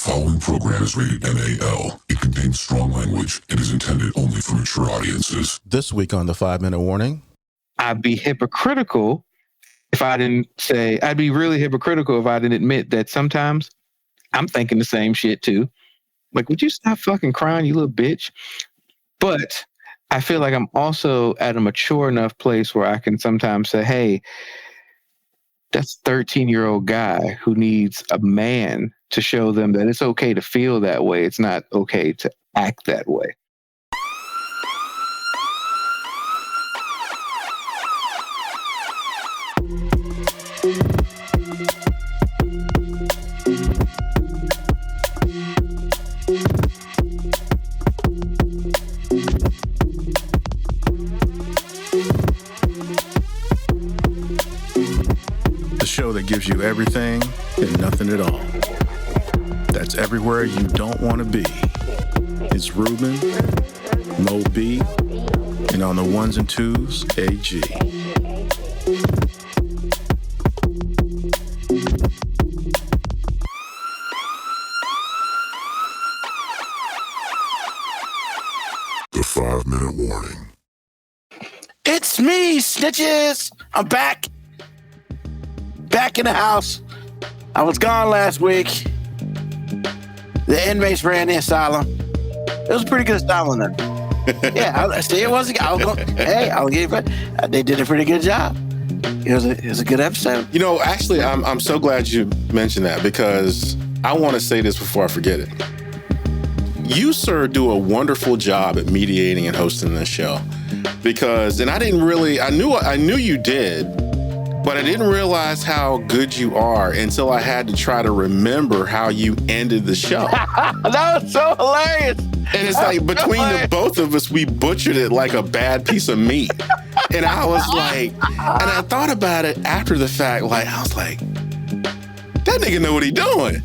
following program is rated MAL. It contains strong language and is intended only for mature audiences. This week on the 5-Minute Warning. I'd be hypocritical if I didn't say, I'd be really hypocritical if I didn't admit that sometimes I'm thinking the same shit too. Like, would you stop fucking crying, you little bitch? But I feel like I'm also at a mature enough place where I can sometimes say, hey, that's a 13-year-old guy who needs a man to show them that it's okay to feel that way. It's not okay to act that way. Show that gives you everything and nothing at all. That's everywhere you don't want to be. It's Ruben, Mo B, and on the ones and twos, AG. The 5-Minute Warning. It's me, snitches! I'm back. Back in the house. I was gone last week. The inmates ran the asylum. It was a pretty good asylum then. Yeah, it wasn't. I'll give it. They did a pretty good job. It was a good episode. You know, actually, I'm so glad you mentioned that because I want to say this before I forget it. You, sir, do a wonderful job at mediating and hosting this show because, and I knew you did. But I didn't realize how good you are until I had to try to remember how you ended the show. That was so hilarious. And it's like between the both of us, we butchered it like a bad piece of meat. And I was like, and I thought about it after the fact, like, I was like, that nigga know what he doing.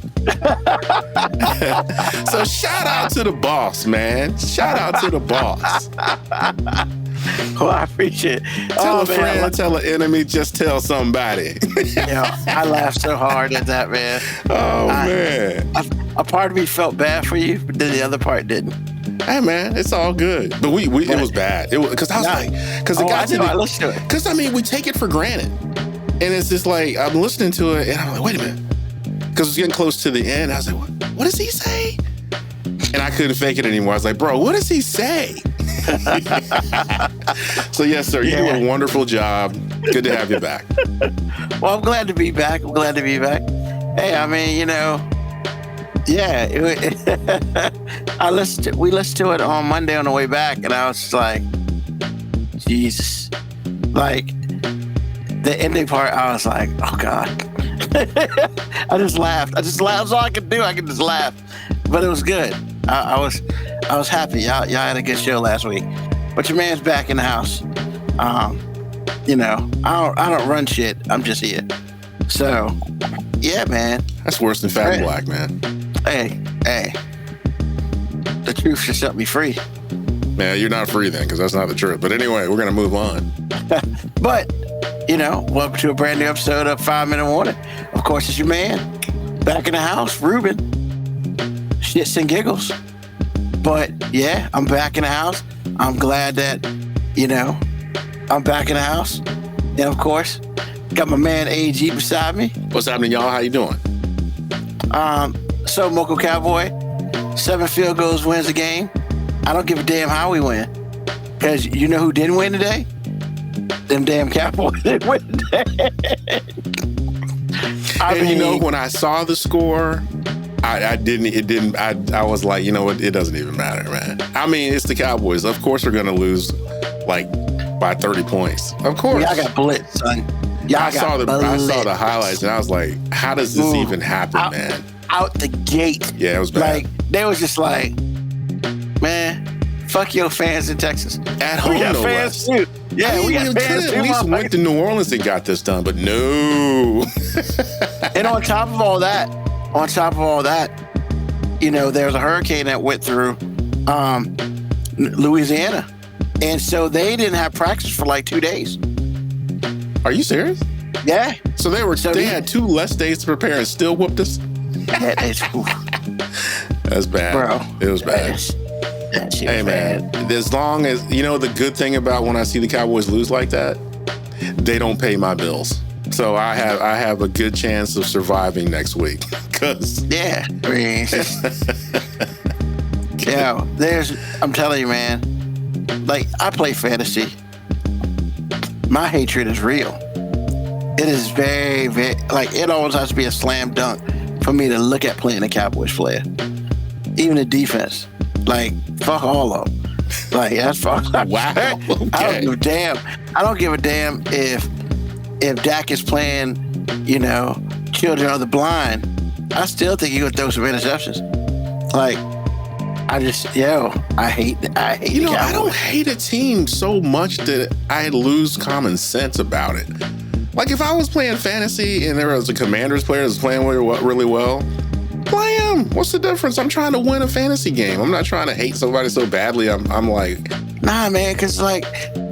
So shout out to the boss, man. Shout out to the boss. Well, I appreciate it. Tell a friend, tell an enemy, just tell somebody. Yeah, I laughed so hard at that, man. Oh, man. A part of me felt bad for you, but then the other part didn't. Hey, man, it's all good. But it was bad. It was because I was like, because it got to I listened to it. Because I mean, we take it for granted, and it's just like I'm listening to it, and I'm like, wait a minute, because it's getting close to the end. I was like, what does he say? And I couldn't fake it anymore. I was like, bro, what does he say? So yes, sir, you do a wonderful job. Good to have you back. Well, I'm glad to be back. Hey, I mean, you know, yeah, we listened to it on Monday on the way back, and I was just like, Jesus, like the ending part. I was like, oh God. I just laughed. That's all I could do. I could just laugh, but it was good. I was happy. Y'all had a good show last week. But your man's back in the house. You know, I don't run shit. I'm just here. So, yeah, man. That's worse than Fat and Black, man. Hey. The truth should set me free. Man, you're not free then, because that's not the truth. But anyway, we're gonna move on. But, you know, welcome to a brand new episode of 5-Minute Warning. Of course, it's your man back in the house, Ruben. Shits and giggles. But yeah, I'm back in the house. I'm glad that, you know, I'm back in the house. And of course, got my man AG beside me. What's happening, y'all? How you doing? So Moco Cowboy, 7 field goals wins the game. I don't give a damn how we win. Because you know who didn't win today? Them damn Cowboys didn't win today. You know, when I saw the score, I was like, you know what? It doesn't even matter, man. I mean, it's the Cowboys. Of course we're going to lose like by 30 points. Of course. Y'all got blitzed, son. I saw the highlights and I was like, how does this even happen, man? Out the gate. Yeah, it was bad. Like, they was just like, man, fuck your fans in Texas. At home, no less. Too. Yeah, we got fans too. At least went to New Orleans and got this done, but no. And on top of all that, you know, there was a hurricane that went through Louisiana. And so they didn't have practice for like 2 days. Are you serious? Yeah. So they had 2 less days to prepare and still whooped us? That's bad. Bro. It was bad. That shit Hey, was bad. man, as long as, the good thing about when I see the Cowboys lose like that, they don't pay my bills. So I have a good chance of surviving next week. Cause Yeah. I mean, it's just, I'm telling you, man, like, I play fantasy. My hatred is real. It is very, very, like, it always has to be a slam dunk for me to look at playing the Cowboys player. Even the defense. Like, fuck all of them. Like, that's fuck. Wow. I don't Okay. give a damn. I don't give a damn if Dak is playing, Children of the Blind. I still think he would throw some interceptions. Like, I hate the Cowboys. I don't hate a team so much that I lose common sense about it. Like, if I was playing fantasy and there was a Commanders player that's playing really well, play him. What's the difference? I'm trying to win a fantasy game. I'm not trying to hate somebody so badly. I'm like, nah, man, because like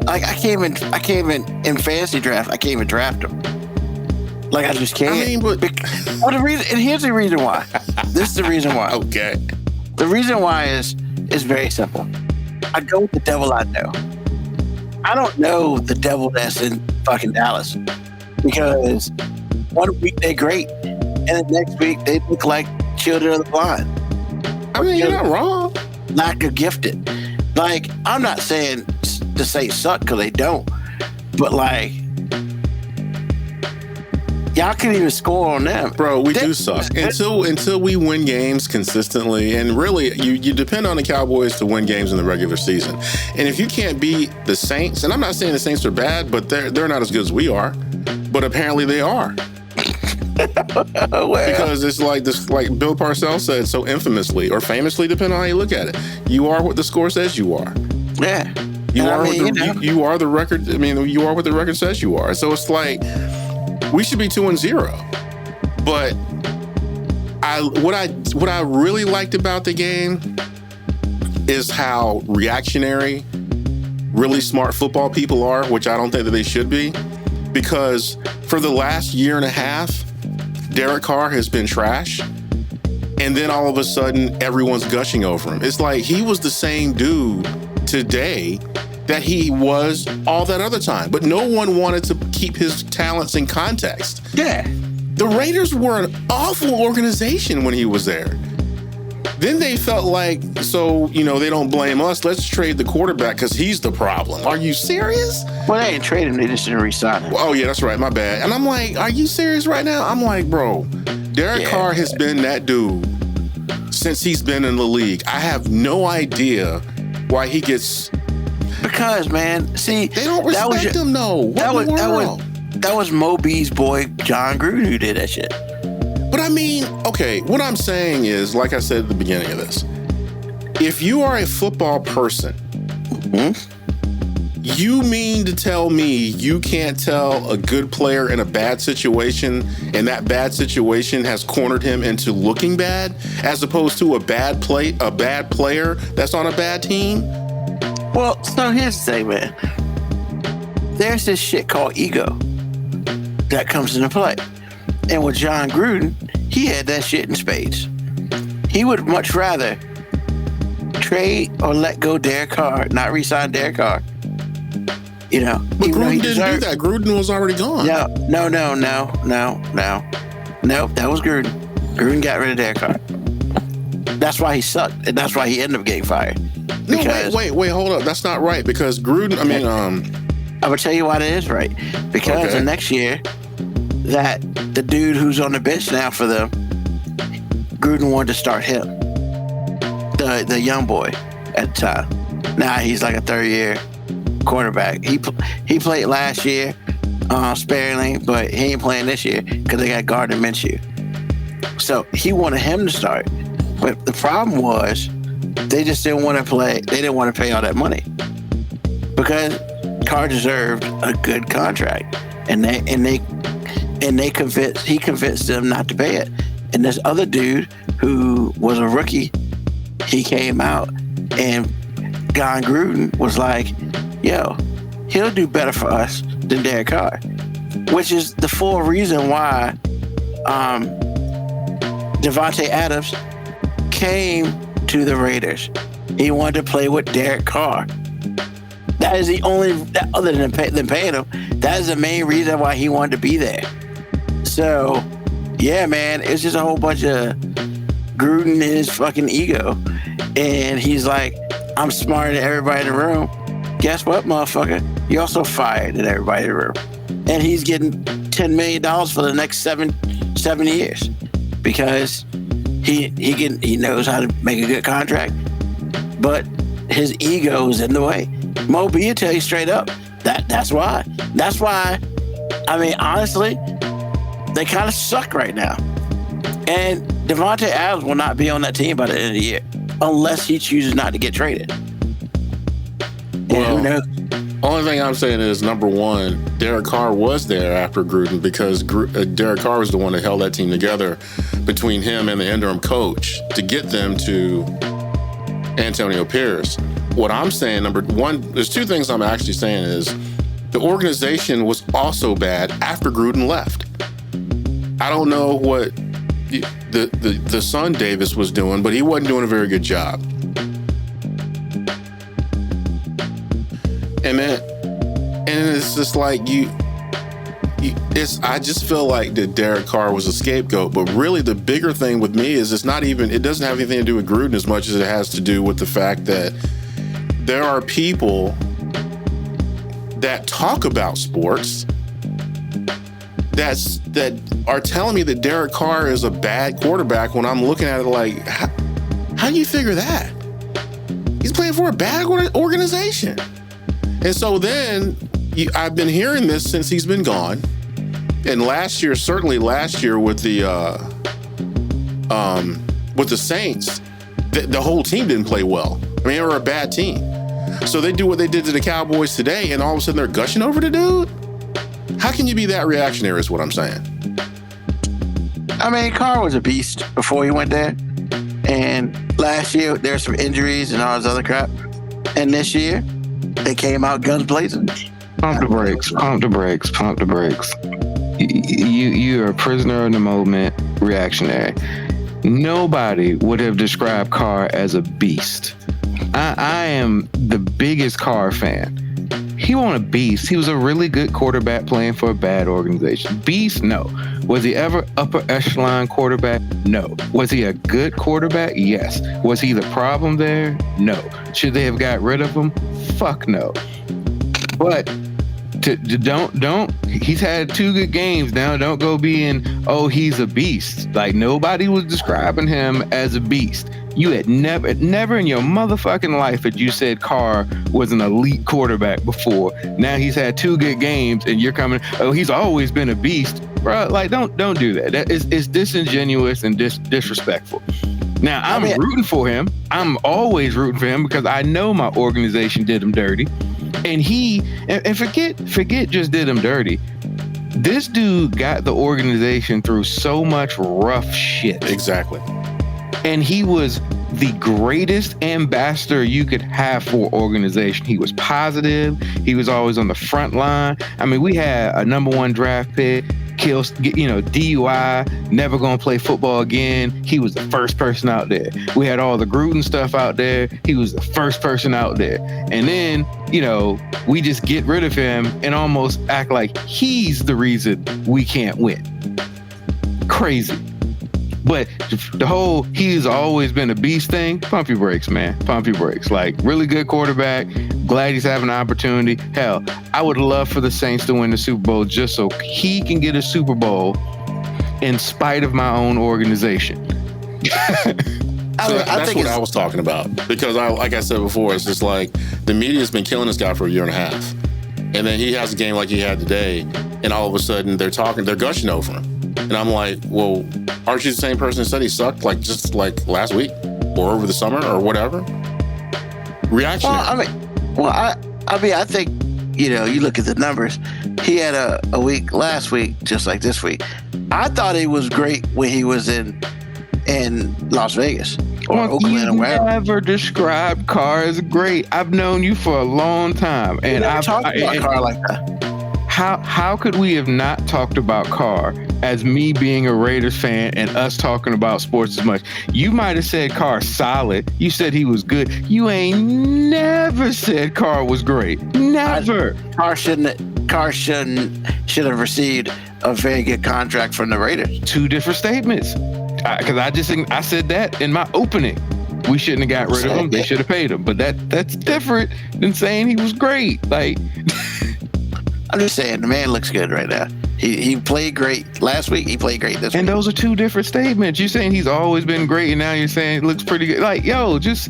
I can't even in fantasy draft. I can't even draft him. Like, I just can't. I mean, but well, the reason, and here's the reason why. This is the reason why. okay. The reason why is very simple. I go with the devil I know. I don't know the devil that's in fucking Dallas, because one week they're great, and the next week they look like Children of the Blind. I mean, you're not wrong. Lack of gifted. Like, I'm not saying to say suck, because they don't, but like, y'all can't even score on them, Bro, we do suck. Until we win games consistently, and really, you depend on the Cowboys to win games in the regular season. And if you can't beat the Saints, and I'm not saying the Saints are bad, but they're not as good as we are. But apparently they are. Well, Because it's like this, like Bill Parcells said so infamously or famously, depending on how you look at it. You are what the score says you are. yeah. You And are I mean, you are the record. I mean, you are what the record says you are. So it's like we should be 2-0. But what I really liked about the game is how reactionary really smart football people are, which I don't think that they should be. Because for the last year and a half, Derek Carr has been trash. And then all of a sudden, everyone's gushing over him. It's like he was the same dude today that he was all that other time. But no one wanted to keep his talents in context. Yeah. The Raiders were an awful organization when he was there. Then they felt like, they don't blame us. Let's trade the quarterback because he's the problem. Are you serious? Well, they didn't trade him. They just didn't re-sign him. Oh, yeah, that's right. My bad. And I'm like, are you serious right now? I'm like, bro, Derek Carr has been that dude since he's been in the league. I have no idea why he gets... Because, man, see... They don't respect him, though. That was Mo B's boy, John Gruden, who did that shit. But I mean, okay, what I'm saying is, like I said at the beginning of this, if you are a football person, you mean to tell me you can't tell a good player in a bad situation, and that bad situation has cornered him into looking bad, as opposed to a bad player that's on a bad team? Well, so here's the thing, man. There's this shit called ego that comes into play. And with John Gruden, he had that shit in spades. He would much rather trade or let go Derek Carr, not re-sign Derek Carr. But Gruden didn't do that. Gruden was already gone. No. Nope, that was Gruden. Gruden got rid of Derek Carr. That's why he sucked, and that's why he ended up getting fired. No, wait, hold up. That's not right, because Gruden, I'm going to tell you why that is right. Because the next year, that the dude who's on the bench now for them, Gruden wanted to start him, the young boy at the time. Now he's like a third-year quarterback. He played last year sparingly, but he ain't playing this year because they got Gardner Minshew. So he wanted him to start, but the problem was they just didn't want to play. They didn't want to pay all that money because Carr deserved a good contract, and he convinced them not to pay it. And this other dude who was a rookie, he came out, and John Gruden was like, yo, he'll do better for us than Derek Carr, which is the full reason why Devontae Adams came to the Raiders, he wanted to play with Derek Carr. That is the only, other than paying him, that is the main reason why he wanted to be there. So, yeah, man, it's just a whole bunch of Gruden and his fucking ego. And he's like, I'm smarter than everybody in the room. Guess what, motherfucker? You also fired than everybody in the room. And he's getting $10 million for the next seven years because he knows how to make a good contract, but his ego is in the way. Mo B will tell you straight up that's why. That's why. I mean, honestly, they kind of suck right now. And Devontae Adams will not be on that team by the end of the year unless he chooses not to get traded. Well, who knows? Only thing I'm saying is, number one, Derek Carr was there after Gruden because Derek Carr was the one that held that team together between him and the interim coach to get them to Antonio Pierce. What I'm saying, number one, there's two things I'm actually saying is the organization was also bad after Gruden left. I don't know what the son Davis was doing, but he wasn't doing a very good job. And it's just like I just feel like that Derek Carr was a scapegoat, but really the bigger thing with me is it doesn't have anything to do with Gruden as much as it has to do with the fact that there are people that talk about sports that are telling me that Derek Carr is a bad quarterback when I'm looking at it like, how do you figure that? He's playing for a bad organization. And so then I've been hearing this since he's been gone. And certainly last year with the Saints, the whole team didn't play well. I mean, they were a bad team. So they do what they did to the Cowboys today, and all of a sudden they're gushing over the dude? How can you be that reactionary is what I'm saying. I mean, Carr was a beast before he went there. And last year, there's some injuries and all this other crap. And this year, they came out guns blazing. Pump the brakes. You're a prisoner in the moment, reactionary. Nobody would have described Carr as a beast. I am the biggest Carr fan. He wasn't a beast. He was a really good quarterback playing for a bad organization. Beast? No. Was he ever upper echelon quarterback? No. Was he a good quarterback? Yes. Was he the problem there? No. Should they have got rid of him? Fuck no. But don't. He's had 2 good games now. Don't go being, he's a beast. Like, nobody was describing him as a beast. You had never in your motherfucking life had you said Carr was an elite quarterback before. Now he's had 2 good games, and you're coming, he's always been a beast, bro. Like, don't do that. It's disingenuous and disrespectful. Now I'm rooting for him. I'm always rooting for him because I know my organization did him dirty, and forget just did him dirty. This dude got the organization through so much rough shit. Exactly. And he was the greatest ambassador you could have for an organization. He was positive. He was always on the front line. I mean, we had a number 1 draft pick, DUI, never gonna play football again. He was the first person out there. We had all the Gruden stuff out there. He was the first person out there. And then, we just get rid of him and almost act like he's the reason we can't win. Crazy. But the whole he's always been a beast thing, pump your brakes, man. Pump your brakes. Like, really good quarterback. Glad he's having an opportunity. Hell, I would love for the Saints to win the Super Bowl just so he can get a Super Bowl in spite of my own organization. That's what I was talking about. Because like I said before, it's just like the media's been killing this guy for a year and a half. And then he has a game like he had today, and all of a sudden they're gushing over him. And I'm like, well, aren't you the same person that said he sucked just last week or over the summer or whatever? Reactionary. I think, you look at the numbers. He had a week last week, just like this week. I thought he was great when he was in Las Vegas or Oakland or wherever. You never described Carr as great. I've known you for a long time. And I've talked about Carr like that. how could we have not talked about Carr as me being a Raiders fan and us talking about sports as much? You might have said Carr solid. You said he was good. You ain't never said Carr was great. Never. Carr should have received a very good contract from the Raiders. Two different statements. Because I said that in my opening. We shouldn't have got rid of him. They should have paid him. But that's different than saying he was great. Like, I'm just saying, the man looks good right now. He played great last week. He played great this week. And those are two different statements. You're saying he's always been great, and now you're saying it looks pretty good. Like, yo, just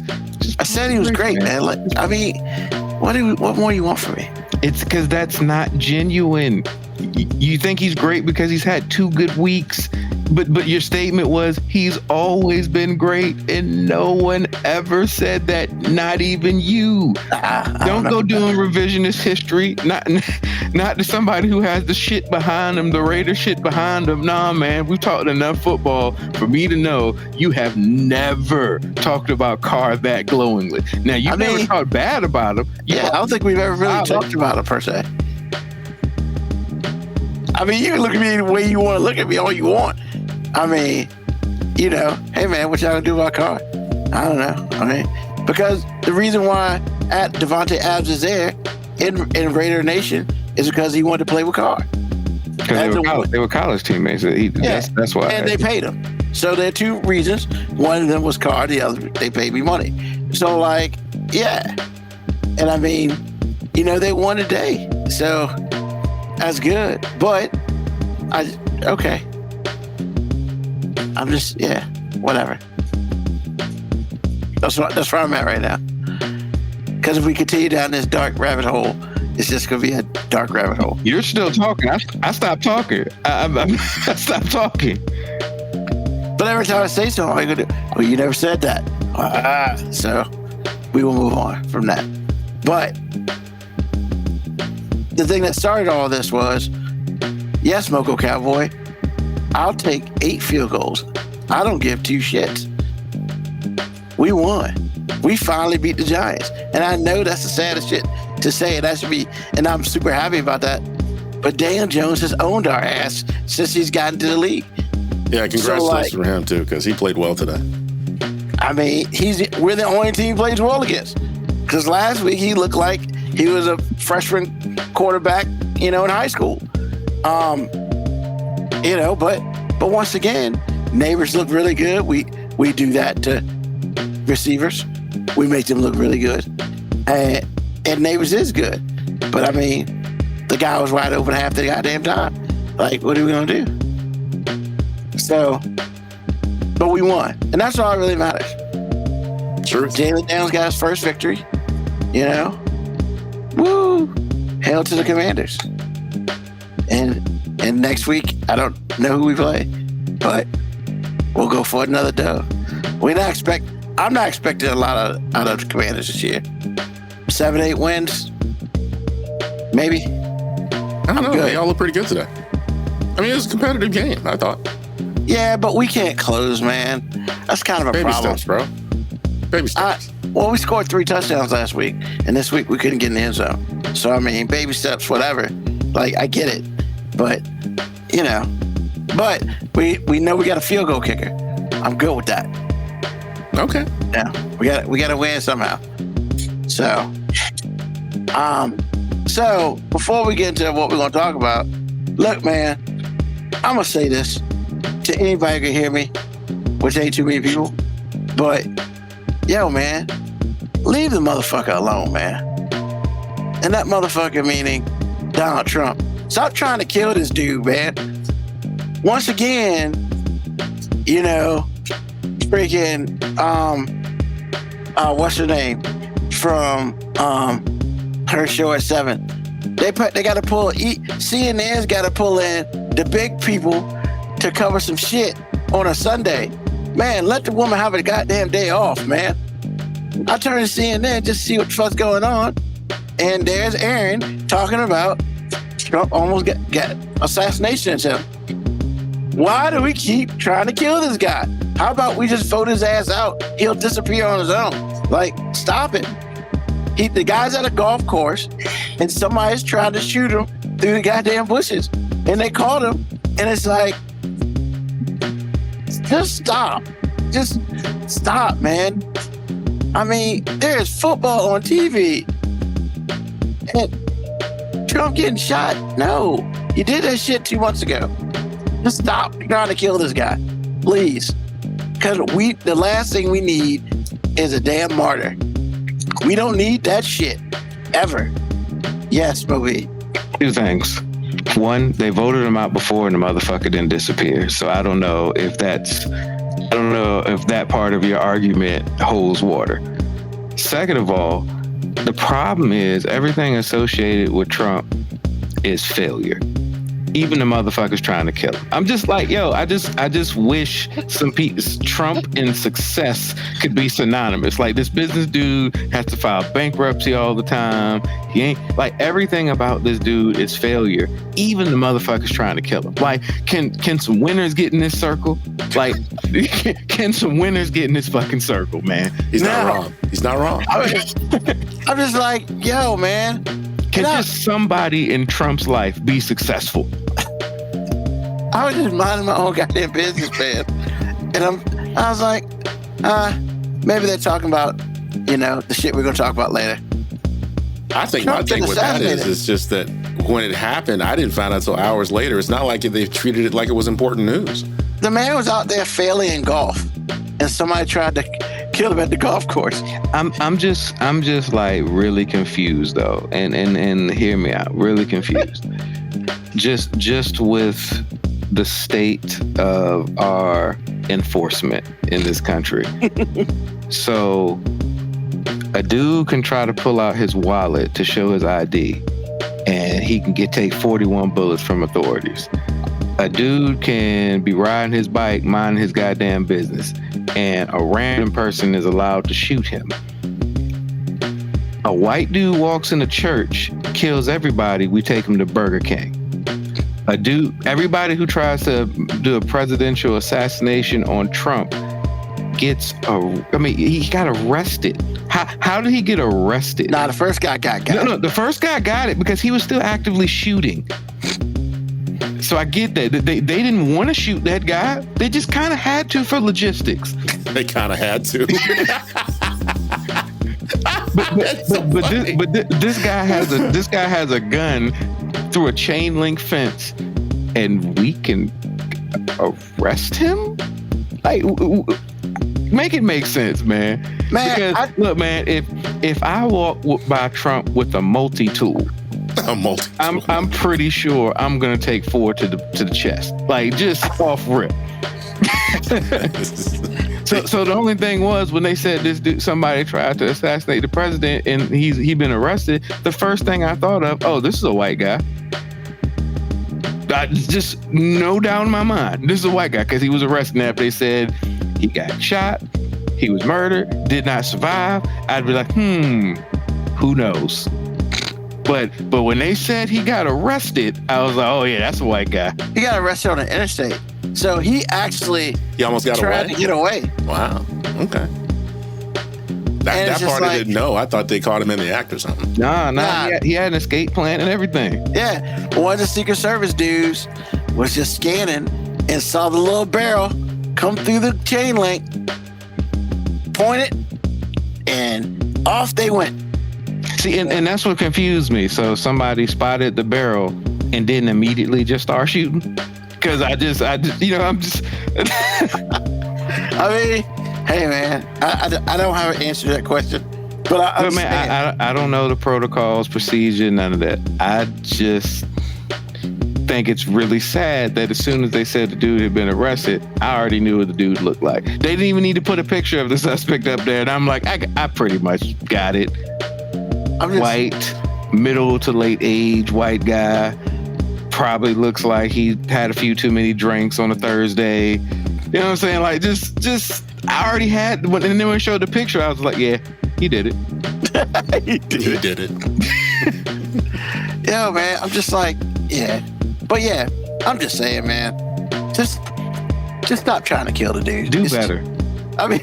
I said he was great, man. Like, I mean, what more do you want from me? It's because that's not genuine. You think he's great because he's had 2 good weeks, but your statement was he's always been great, and no one ever said that. Not even you. Don't go doing revisionist history. Not to somebody who has the shit behind them, the Raider shit behind them. Nah, man, we've talked enough football for me to know you have never talked about Carr that glowingly. Now, you've never talked bad about him. I don't think we've ever really talked about him per se. I mean, you can look at me the way you want to look at me all you want. I mean, you know, hey man, what y'all gonna do about Carr? I don't know. I mean, because the reason why Devontae Adams is there in Raider Nation is because he wanted to play with Carr. Because they were college teammates. That's why. And they paid him. So there are 2 reasons. One of them was Carr. The other, they paid me money. So like, yeah. And I mean, you know, they won today. So that's good. But okay. I'm just, whatever. That's where I'm at right now. Because if we continue down this dark rabbit hole, it's just going to be a dark rabbit hole. You're still talking. I stopped talking. I stopped talking. But every time I say something, I go, well, you never said that. So we will move on from that. But the thing that started all this was, yes, Moco Cowboy, I'll take 8 field goals. I don't give 2 shits. We won. We finally beat the Giants. And I know that's the saddest shit to say. That should be, and I'm super happy about that. But Daniel Jones has owned our ass since he's gotten to the league. Yeah, congratulations for him too, because he played well today. I mean, we're the only team he plays well against. Because last week he looked like he was a freshman quarterback, you know, in high school. You know, but once again, neighbors look really good. We do that to receivers. We make them look really good. And neighbors is good. But I mean, the guy was wide open half the goddamn time. Like, what are we gonna do? So, but we won. And that's all that really matters. True. Jalen Daniels got his first victory. You know? Woo! Hail to the Commanders. And next week, I don't know who we play, but we'll go for another dub. I'm not expecting a lot out of the Commanders this year. 7-8 wins, maybe. I don't know. They all look pretty good today. I mean, it was a competitive game, I thought. Yeah, but we can't close, man. That's kind of a Baby problem. steps, bro. Baby steps. Well, we scored 3 touchdowns last week, and this week we couldn't get in the end zone. So, I mean, baby steps, whatever. Like, I get it. But, you know, but we know we got a field goal kicker. I'm good with that. Okay. Yeah, we got to win somehow. So before we get into what we're going to talk about, look, man, I'm going to say this to anybody who can hear me, which ain't too many people, but yo, man, leave the motherfucker alone, man. And that motherfucker meaning Donald Trump. Stop trying to kill this dude, man. Once again, you know, freaking, what's her name? From her show at 7. They got to pull, CNN's got to pull in the big people to cover some shit on a Sunday. Man, let the woman have a goddamn day off, man. I turn to CNN just to see what the fuck's going on. And there's Aaron talking about Trump almost got assassination attempt. Why do we keep trying to kill this guy? How about we just vote his ass out? He'll disappear on his own. Like, stop it. The guy's at a golf course and somebody's trying to shoot him through the goddamn bushes. And they caught him. And it's like, just stop. Just stop, man. I mean, there's football on TV. And Trump getting shot? No. You did that shit 2 months ago. Just stop trying to kill this guy. Please. Because the last thing we need is a damn martyr. We don't need that shit. Ever. Yes, Moby. 2 things. One, they voted him out before and the motherfucker didn't disappear. So I don't know if that part of your argument holds water. Second of all, the problem is everything associated with Trump is failure. Even the motherfuckers trying to kill him. I'm just like, yo, I just wish some people, Trump and success could be synonymous. Like, this business dude has to file bankruptcy all the time. He ain't, like, everything about this dude is failure. Even the motherfuckers trying to kill him. Like, can some winners get in this circle? Like, can some winners get in this fucking circle, man? He's not wrong. He's not wrong. I'm just like, yo, man. Can just somebody in Trump's life be successful? I was just minding my own goddamn business, man. And I was like, maybe they're talking about, the shit we're going to talk about later. I think my thing with that is just that when it happened, I didn't find out until hours later. It's not like they treated it like it was important news. The man was out there failing in golf, and somebody tried to kill him at the golf course. I'm just like really confused though, and hear me out. Really confused. just with the state of our enforcement in this country. So a dude can try to pull out his wallet to show his ID, and he can take 41 bullets from authorities. A dude can be riding his bike, minding his goddamn business, and a random person is allowed to shoot him. A white dude walks into church, kills everybody, we take him to Burger King. Everybody who tries to do a presidential assassination on Trump he got arrested. How did he get arrested? Nah, the first guy got it. No, the first guy got it because he was still actively shooting. So I get that. They didn't want to shoot that guy. They just kind of had to for logistics. They kind of had to. but this guy has a gun through a chain link fence, and we can arrest him? Like, make it make sense, man. Because look, man, if I walk by Trump with a multi-tool, I'm pretty sure I'm gonna take 4 to the chest, like just off rip. So the only thing was when they said this dude, somebody tried to assassinate the president and he been arrested, the first thing I thought of, oh, this is a white guy. Just no doubt in my mind, this is a white guy because he was arrested. After they said he got shot, he was murdered, did not survive, I'd be like, who knows? But when they said he got arrested, I was like, oh yeah, that's a white guy. He got arrested on the interstate. So he almost got tried to get away. Wow. Okay. That part I didn't know. I thought they caught him in the act or something. Nah. He had an escape plan and everything. Yeah. One of the Secret Service dudes was just scanning and saw the little barrel come through the chain link, pointed, and off they went. See, and that's what confused me. So somebody spotted the barrel and didn't immediately just start shooting? Because I just, I'm just... I mean, hey, man, I don't have an answer to that question. But I don't know the protocols, procedure, none of that. I just think it's really sad that as soon as they said the dude had been arrested, I already knew what the dude looked like. They didn't even need to put a picture of the suspect up there. And I'm like, I pretty much got it. White, middle to late age, white guy. Probably looks like he had a few too many drinks on a Thursday. You know what I'm saying? Like, just I already had, and then when I showed the picture, I was like, yeah, he did it. He did it. Yo, man, I'm just like, yeah. But yeah, I'm just saying, man, just stop trying to kill the dude. Do better. I mean,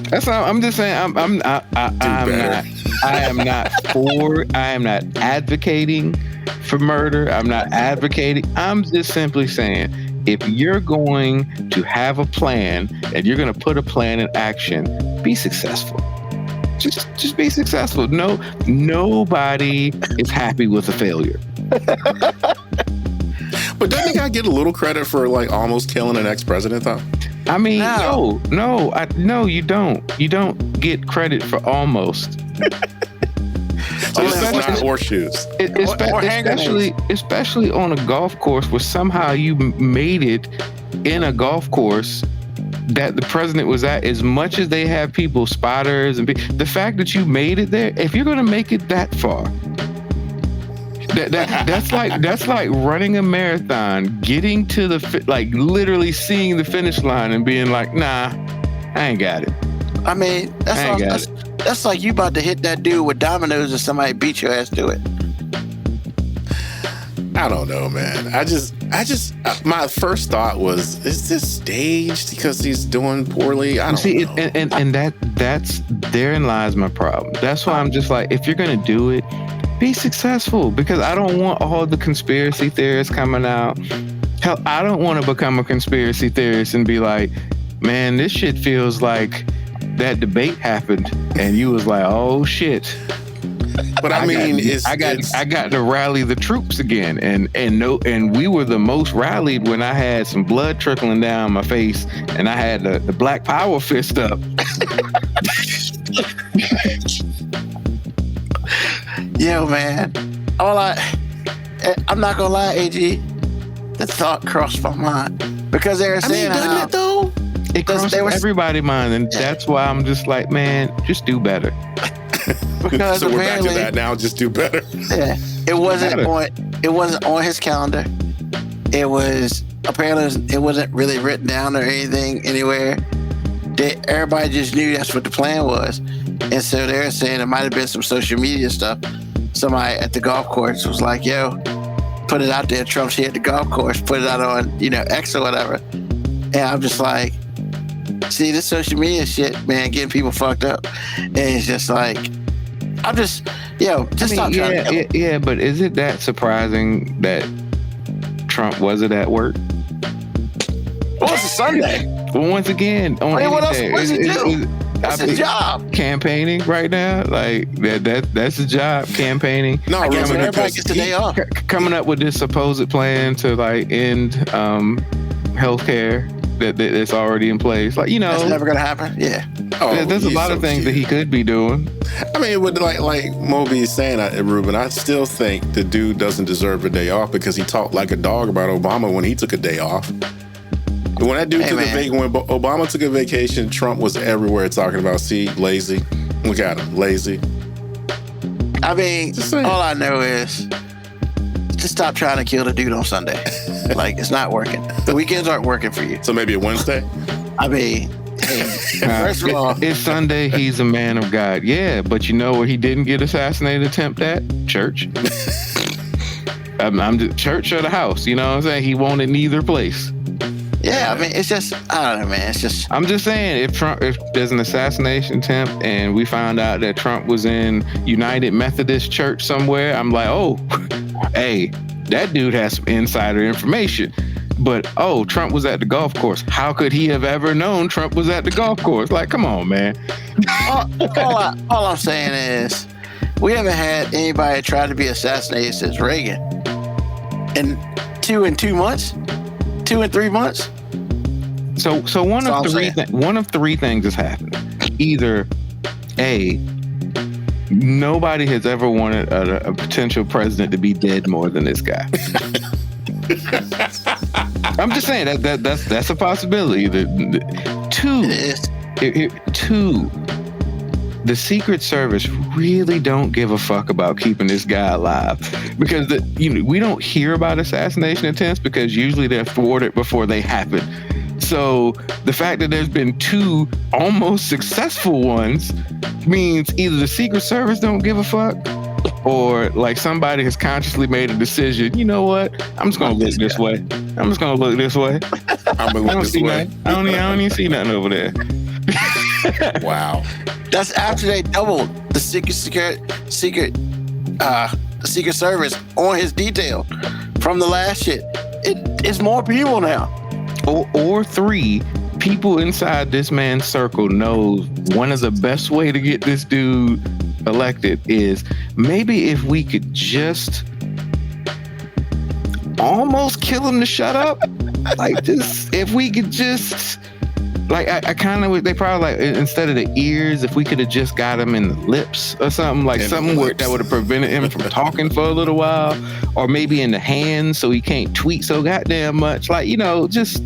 that's all. I'm just saying. I am not advocating for murder. I'm not advocating. I'm just simply saying, if you're going to have a plan and you're going to put a plan in action, be successful. Just be successful. No, nobody is happy with a failure. But doesn't the guy get a little credit for like almost killing an ex-president though? I mean, no, you don't. You don't get credit for almost. So this is not horseshoes. Especially on a golf course where somehow you made it in a golf course that the president was at, as much as they have people, spotters, and the fact that you made it there, if you're going to make it that far, that's like running a marathon, getting to the like literally seeing the finish line and being like, nah, I ain't got it. I mean, that's like you about to hit that dude with dominoes and somebody beat your ass to it. I don't know, man. I just, my first thought was, is this staged because he's doing poorly? I don't know. And that's therein lies my problem. That's why I'm just like, if you're gonna do it, be successful, because I don't want all the conspiracy theorists coming out. Hell, I don't want to become a conspiracy theorist and be like, man, this shit feels like that debate happened and you was like, oh shit. But I mean, I got to rally the troops again, and we were the most rallied when I had some blood trickling down my face and I had the Black Power fist up. Yo, man, I'm not gonna lie, AG. The thought crossed my mind because they were saying, doesn't it though? It crosses everybody's mind, and that's why I'm just like, man, just do better. Because so we're back to that now. Just do better. Yeah, it wasn't on his calendar. It was apparently it wasn't really written down or anything anywhere. Everybody just knew that's what the plan was, and so they're saying it might have been some social media stuff. Somebody at the golf course was like, "Yo, put it out there. Trump's here at the golf course. Put it out on X or whatever." And I'm just like, see, this social media shit, man, getting people fucked up, and it's just like. I'm just, stop trying to. Yeah, but is it that surprising that Trump wasn't at work? Well, it's a Sunday. Well, once again, on what else does he do? That's his job. Campaigning right now, like that's his job. Campaigning. No, I guess everybody gets the day off. Coming up with this supposed plan to like end healthcare that's already in place. Like that's never gonna happen. Yeah. There's a lot of things that he could be doing. I mean, with like Moby is saying, Ruben, I still think the dude doesn't deserve a day off because he talked like a dog about Obama when he took a day off. When that dude when Obama took a vacation, Trump was everywhere talking about, see, lazy. Look at him, lazy. I mean, all I know is just stop trying to kill the dude on Sunday. Like, it's not working. The weekends aren't working for you. So maybe a Wednesday? I mean, hey, first of all, it's Sunday. He's a man of God. Yeah, but you know where he didn't get assassinated attempt at? Church. I'm just, church or the house. You know what I'm saying? He wanted neither place. Yeah, I mean, it's just, I don't know, man. It's just. I'm just saying, if there's an assassination attempt and we found out that Trump was in United Methodist Church somewhere, I'm like, oh, hey, that dude has some insider information. But, Trump was at the golf course. How could he have ever known Trump was at the golf course? Like, come on, man. all I'm saying is, we haven't had anybody try to be assassinated since Reagan. In 2 and 3 months. So one of three things has happened. Either A, nobody has ever wanted a potential president to be dead more than this guy. I'm just saying that's a possibility. Two, the Secret Service really don't give a fuck about keeping this guy alive, because we don't hear about assassination attempts because usually they're thwarted before they happen. So the fact that there's been 2 almost successful ones means either the Secret Service don't give a fuck, or like somebody has consciously made a decision. You know what? I'm just gonna look this way. I'm just gonna look this way. I'm gonna look this way. I don't even see nothing over there. Wow. That's after they doubled the secret the Secret Service on his detail from the last shit. It's more people now. Or 3 people inside this man's circle knows one of the best way to get this dude elected is maybe if we could just almost kill him to shut up. Like, just if we could just, like, I kind of, they probably like, instead of the ears, if we could have just got him in the lips or something, like something that would have prevented him from talking for a little while, or maybe in the hands so he can't tweet so goddamn much. Like, you know, just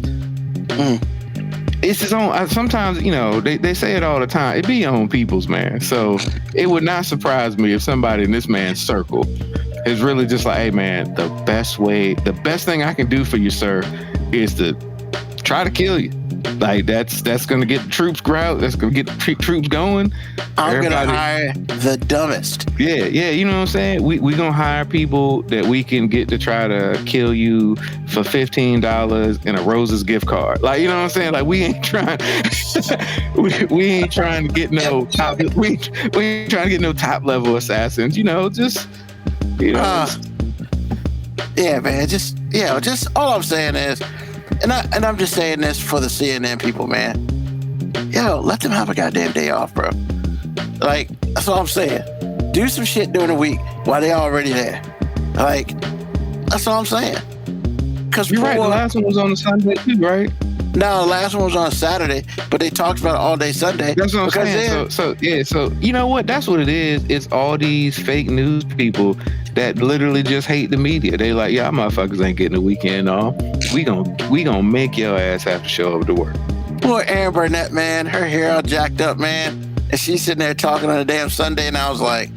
it's his own. Sometimes, you know, they say it all the time. It be your own people's, man. So it would not surprise me if somebody in this man's circle is really just like, hey, man, the best thing I can do for you, sir, is to try to kill you. Like, that's going to get the troops growled. That's going to get the troops going. I'm going to hire the dumbest. Yeah, you know what I'm saying? We going to hire people that we can get to try to kill you for $15 and a Roses gift card. Like, you know what I'm saying? Like, we ain't trying we ain't trying to get no top we ain't trying to get no top level assassins, you know, just, you know. Yeah, man, just all I'm saying is, and I'm just saying this for the CNN people, man. Yo, let them have a goddamn day off, bro. Like, that's all I'm saying. Do some shit during the week while they're already there. Like, that's all I'm saying. Cause you're right. The last one was on a Sunday too, right? No, the last one was on Saturday, but they talked about it all day Sunday. That's what I'm saying. So you know what? That's what it is. It's all these fake news people that literally just hate the media. They like, y'all motherfuckers ain't getting the weekend off. We gonna make your ass have to show up to work. Poor Erin Burnett, man. Her hair all jacked up, man. And she's sitting there talking on a damn Sunday, and I was like,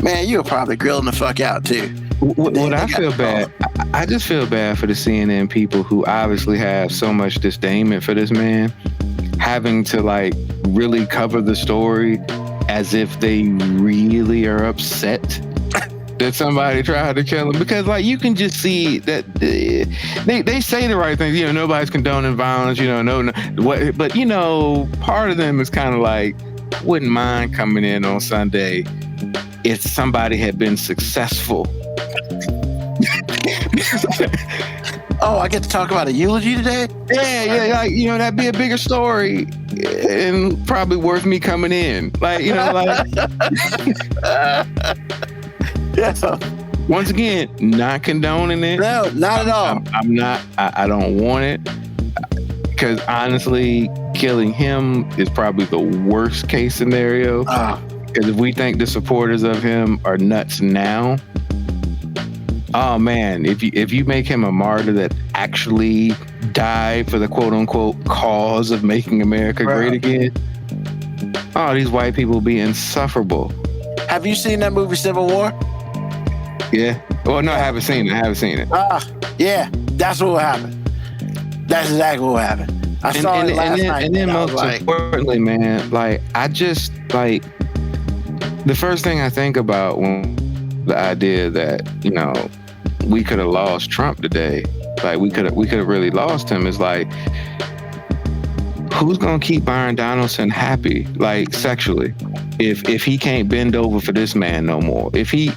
man, you were probably grilling the fuck out too. What I feel bad, I just feel bad for the CNN people who obviously have so much disdain for this man, having to like really cover the story as if they really are upset that somebody tried to kill him. Because like you can just see that they say the right things. You know, nobody's condoning violence. You know, but you know, part of them is kind of like, wouldn't mind coming in on Sunday if somebody had been successful. Oh, I get to talk about a eulogy today? Yeah, like, you know, that'd be a bigger story and probably worth me coming in. Like, you know, like yeah. Once again, not condoning it. No, not at all. I'm not. I don't want it, because honestly, killing him is probably the worst case scenario. Because if we think the supporters of him are nuts now, oh man, if you make him a martyr that actually died for the quote unquote cause of making America great again, oh, these white people will be insufferable. Have you seen that movie Civil War? Yeah. Well, no, I haven't seen it. Yeah, that's what will happen. That's exactly what will happen. I saw it last night. And then most importantly, man, like, I just, like, the first thing I think about when the idea that, you know, we could have lost Trump today, like we could have really lost him, is like, who's gonna keep Byron Donaldson happy, like sexually, if he can't bend over for this man no more? If he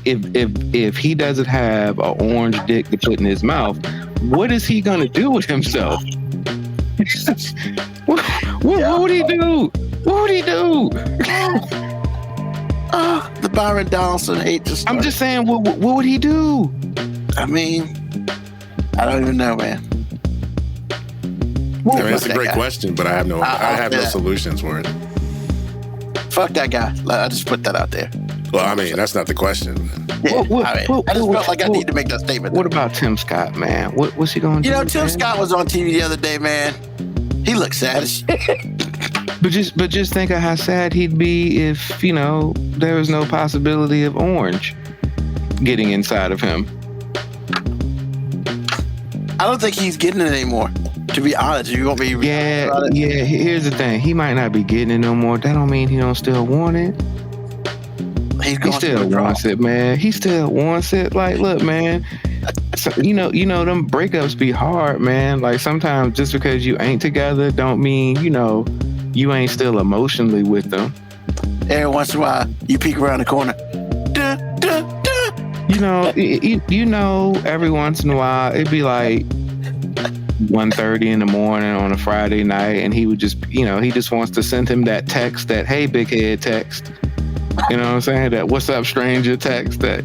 doesn't have an orange dick to put in his mouth, what is he gonna do with himself? What would he do? What would he do? The Byron Donaldson hate to start. I'm just saying, what would he do? I mean, I don't even know, man. I mean, that's a great question, but I have no solutions for it. Fuck that guy. I just put that out there. Well, I mean, that's not the question. Yeah, I just felt like I need to make that statement. What about Tim Scott, man? What's he going to do? You know, Tim Scott was on TV the other day, man. He looked sad as shit. But just think of how sad he'd be if, you know, there was no possibility of orange getting inside of him. I don't think he's getting it anymore, to be honest. You won't be. Yeah. Here's the thing. He might not be getting it no more. That don't mean he don't still want it. He still wants it, man. He still wants it. Like, look, man. So, you know, them breakups be hard, man. Like, sometimes just because you ain't together don't mean, you know, you ain't still emotionally with them. Every once in a while, you peek around the corner. Every once in a while, it'd be like 1:30 in the morning on a Friday night, and he would just, he just wants to send him that text, that "Hey, big head" text. You know what I'm saying? That "What's up, stranger" text. That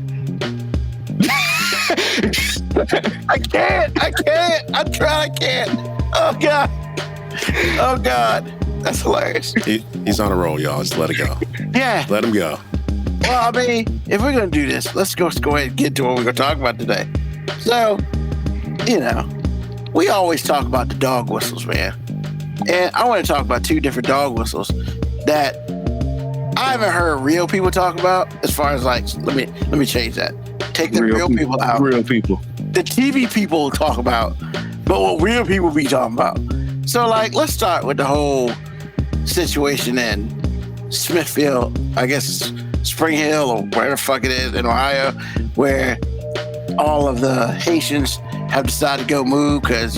I can't. I can't. Oh God. That's hilarious. He's on a roll, y'all. Just let it go. Yeah. Let him go. Well, I mean, if we're going to do this, let's go ahead and get to what we're going to talk about today. So, we always talk about the dog whistles, man. And I want to talk about two different dog whistles that I haven't heard real people talk about, as far as like, let me change that. Take the real people out. Real people. The TV people talk about, but what real people be talking about. So, like, let's start with the whole situation in Smithfield, I guess it's Spring Hill or where the fuck it is in Ohio, where all of the Haitians have decided to go move because,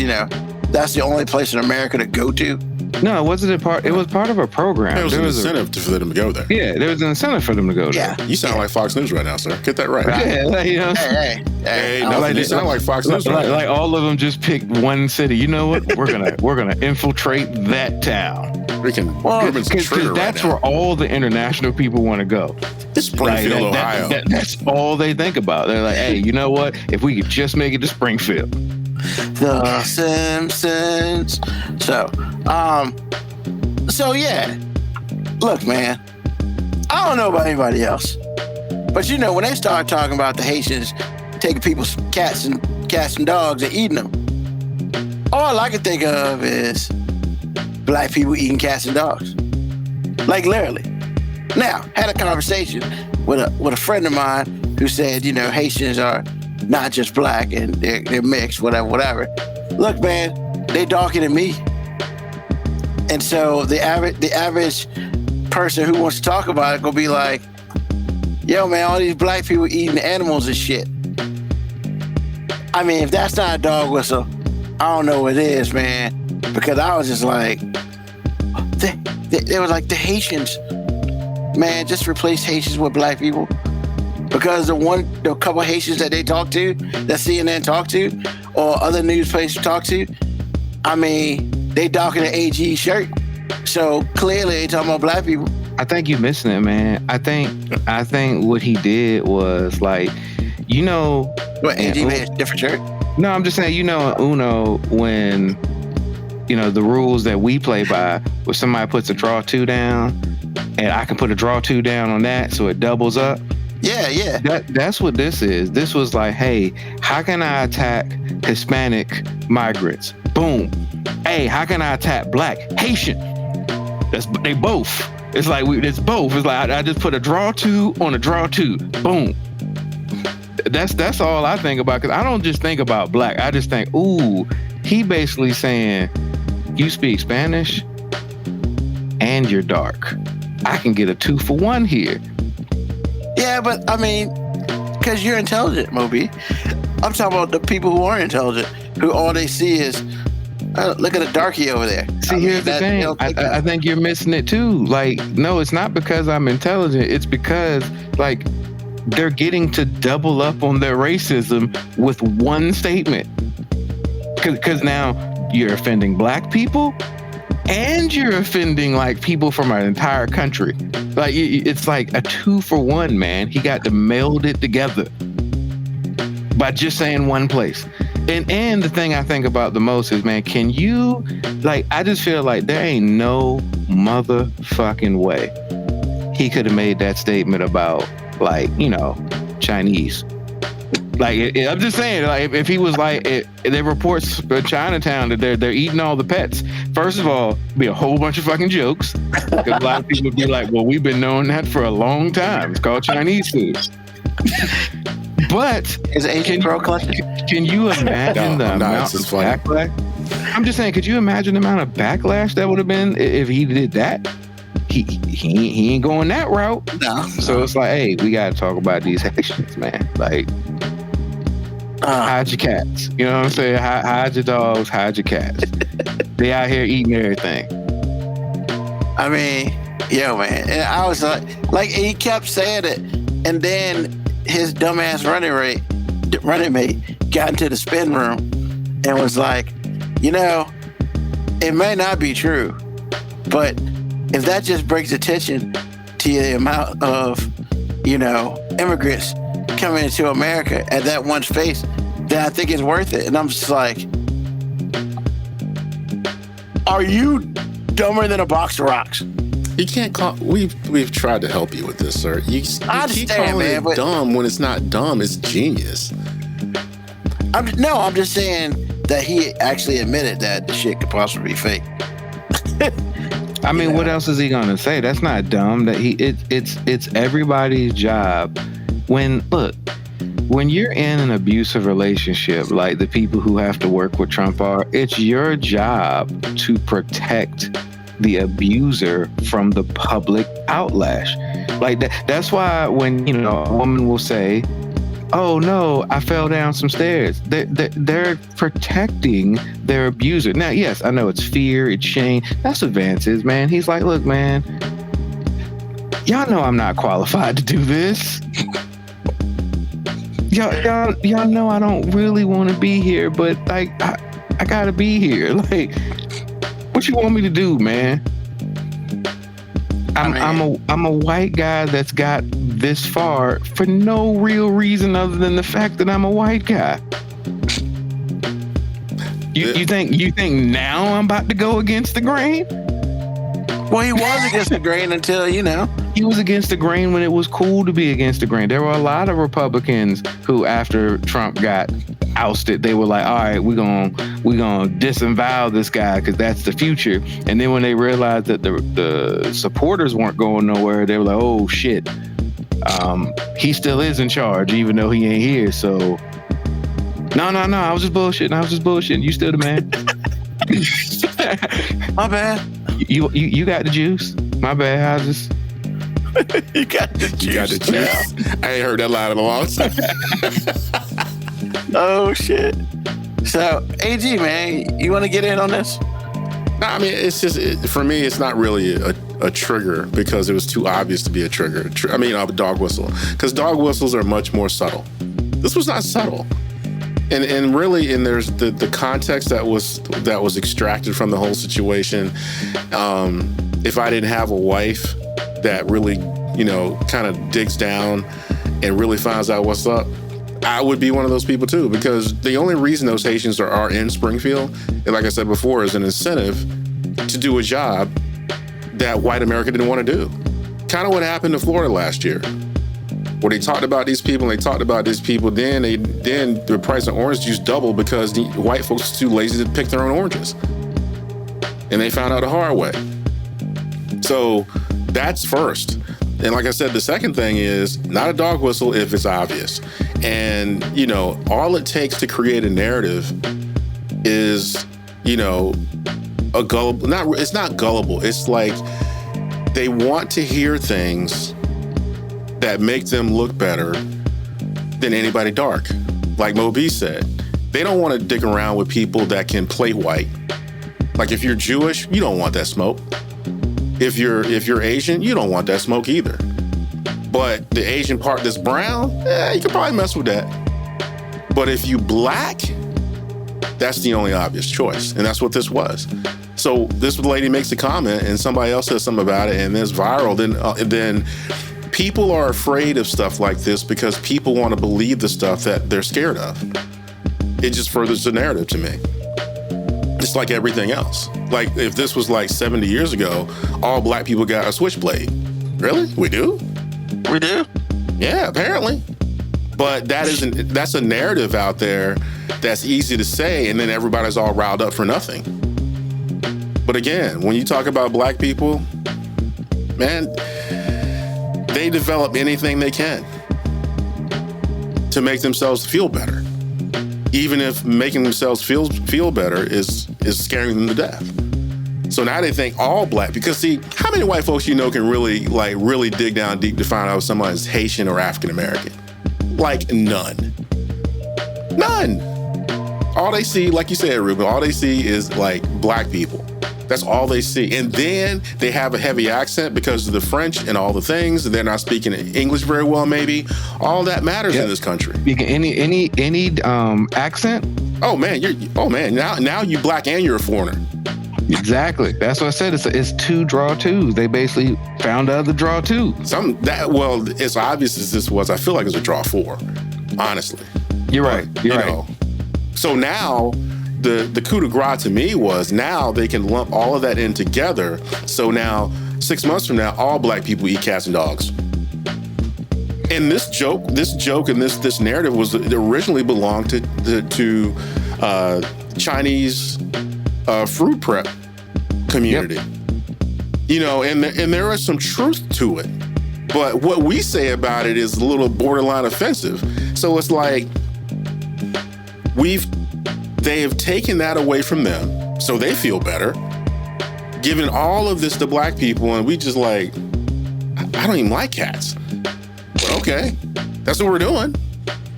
that's the only place in America to go to. No, it wasn't a part. It was part of a program. There was an incentive for them to go there. Yeah, there was an incentive for them to go there. Yeah. You sound like Fox News right now, sir. Get that right. Yeah, Hey, nothing. You sound like Fox News right now. Like all of them just picked one city. You know what? We're gonna infiltrate that town. Because that's where all the international people want to go. Springfield, Ohio. That's all they think about. They're like, hey, you know what? If we could just make it to Springfield. The Simpsons. So yeah. Look, man. I don't know about anybody else, but when they start talking about the Haitians taking people's cats and dogs and eating them, all I can think of is black people eating cats and dogs. Like, literally. Now, had a conversation with a friend of mine who said, Haitians are not just black and they're mixed, whatever. Look, man, they darker than me. And so the average person who wants to talk about it gonna be like, yo, man, all these black people eating animals and shit. I mean, if that's not a dog whistle, I don't know what it is, man. Because I was just like, they were like, the Haitians, man, just replace Haitians with black people. Because the couple of Haitians that they talk to, that CNN talk to, or other news places talk to, I mean, they docking an AG shirt. So clearly they talking about black people. I think you're missing it, man. I think what he did was like, What, AG made a different shirt? No, I'm just saying, Uno, when, the rules that we play by, where somebody puts a draw two down, and I can put a draw two down on that, so it doubles up. Yeah. That's what this is. This was like, hey, how can I attack Hispanic migrants? Boom. Hey, how can I attack black? Haitian. They both. It's like it's both. It's like I just put a draw two on a draw two. Boom. That's all I think about, because I don't just think about black. I just think, ooh, he basically saying, you speak Spanish and you're dark. I can get a 2-for-1 here. Yeah, but I mean, because you're intelligent, Moby. I'm talking about the people who aren't intelligent, who all they see is, look at a darkie over there. See, here's the thing. I think you're missing it too. Like, no, it's not because I'm intelligent. It's because, like, they're getting to double up on their racism with one statement. Because now you're offending black people and you're offending like people from our entire country. Like, it's like a 2-for-1, man. He got to meld it together by just saying one place. And the thing I think about the most is, man, can you, like, I just feel like there ain't no motherfucking way he could have made that statement about, like, Chinese. Like, I'm just saying, like, if he was like, there reports in Chinatown that they're eating all the pets. First of all, be a whole bunch of fucking jokes. Because a lot of people would be like, well, we've been knowing that for a long time. It's called Chinese food. But can you imagine the amount of backlash? I'm just saying, could you imagine the amount of backlash that would have been if he did that? He ain't going that route. No. So it's like, hey, we got to talk about these Haitians, man. Like, hide your cats. You know what I'm saying? Hide your dogs, hide your cats. They out here eating everything. I mean, yo, man. And I was like he kept saying it. And then his dumbass running mate got into the spin room and was like, it may not be true, but if that just brings attention to the amount of, immigrants coming into America at that one space, then I think it's worth it. And I'm just like, are you dumber than a box of rocks? You can't call. We've tried to help you with this, sir. You I keep understand, calling man, it but dumb when it's not dumb. It's genius. I'm just saying that he actually admitted that the shit could possibly be fake. I mean, what else is he gonna say? That's not dumb. That it's everybody's job. When you're in an abusive relationship, like the people who have to work with Trump are, it's your job to protect the abuser from the public outlash. Like that's why when a woman will say, "Oh no, I fell down some stairs," they're protecting their abuser. Now, yes, I know it's fear, it's shame. That's advances, man. He's like, look, man, y'all know I'm not qualified to do this. Y'all know I don't really want to be here, but like I gotta be here. Like, what you want me to do, man? I'm a white guy that's got this far for no real reason other than the fact that I'm a white guy. You think now I'm about to go against the grain? Well, he was against the grain until, He was against the grain when it was cool to be against the grain. There were a lot of Republicans who, after Trump got ousted, they were like, all right, we're gonna disavow this guy because that's the future. And then when they realized that the supporters weren't going nowhere, they were like, oh shit, he still is in charge even though he ain't here. So no, I was just bullshitting. You still the man. My bad. You got the juice. My bad. You got the juice. I ain't heard that line in a long time. Oh shit. So, AG, man, you want to get in on this? No, I mean, it's just for me. It's not really a trigger because it was too obvious to be a trigger. A dog whistle, because dog whistles are much more subtle. This was not subtle. And really, there's the context that was extracted from the whole situation. If I didn't have a wife that really, kind of digs down and really finds out what's up, I would be one of those people too. Because the only reason those Haitians are in Springfield, and like I said before, is an incentive to do a job that white America didn't want to do. Kind of what happened to Florida last year. Where they talked about these people, then the price of orange juice doubled because the white folks were too lazy to pick their own oranges. And they found out the hard way. So that's first. And like I said, the second thing is not a dog whistle if it's obvious. And, all it takes to create a narrative is, a gullible, it's not gullible. It's like they want to hear things that make them look better than anybody dark. Like Mo B said, they don't want to dig around with people that can play white. Like if you're Jewish, you don't want that smoke. If you're Asian, you don't want that smoke either. But the Asian part that's brown, you can probably mess with that. But if you black, that's the only obvious choice. And that's what this was. So this lady makes a comment and somebody else says something about it and it's viral. Then people are afraid of stuff like this because people want to believe the stuff that they're scared of. It just furthers the narrative to me. It's like everything else. Like if this was like 70 years ago, all black people got a switchblade. Really? We do? We do? Yeah, apparently. But that's a narrative out there that's easy to say, and then everybody's all riled up for nothing. But again, when you talk about black people, man, they develop anything they can to make themselves feel better. Even if making themselves feel better is scaring them to death. So now they think all black, because see, how many white folks can really dig down deep to find out if someone's Haitian or African American? Like none. All they see, like you said, Ruben, all they see is like black people. That's all they see. And then they have a heavy accent because of the French and all the things. And they're not speaking English very well, maybe. All that matters in this country. You can any accent. Oh man, now you black and you're a foreigner. Exactly. That's what I said. It's two draw twos. They basically found other draw two. As obvious as this was, I feel like it's a draw four, honestly. You're right. You're right. So now the coup de grace to me was now they can lump all of that in together. So now 6 months from now, all black people eat cats and dogs. And this joke and this narrative was originally belonged to Chinese fruit prep community. Yep. You know, and there is some truth to it. But what we say about it is a little borderline offensive. So it's like they have taken that away from them, so they feel better, giving all of this to black people, and we just like, I don't even like cats. But okay, that's what we're doing.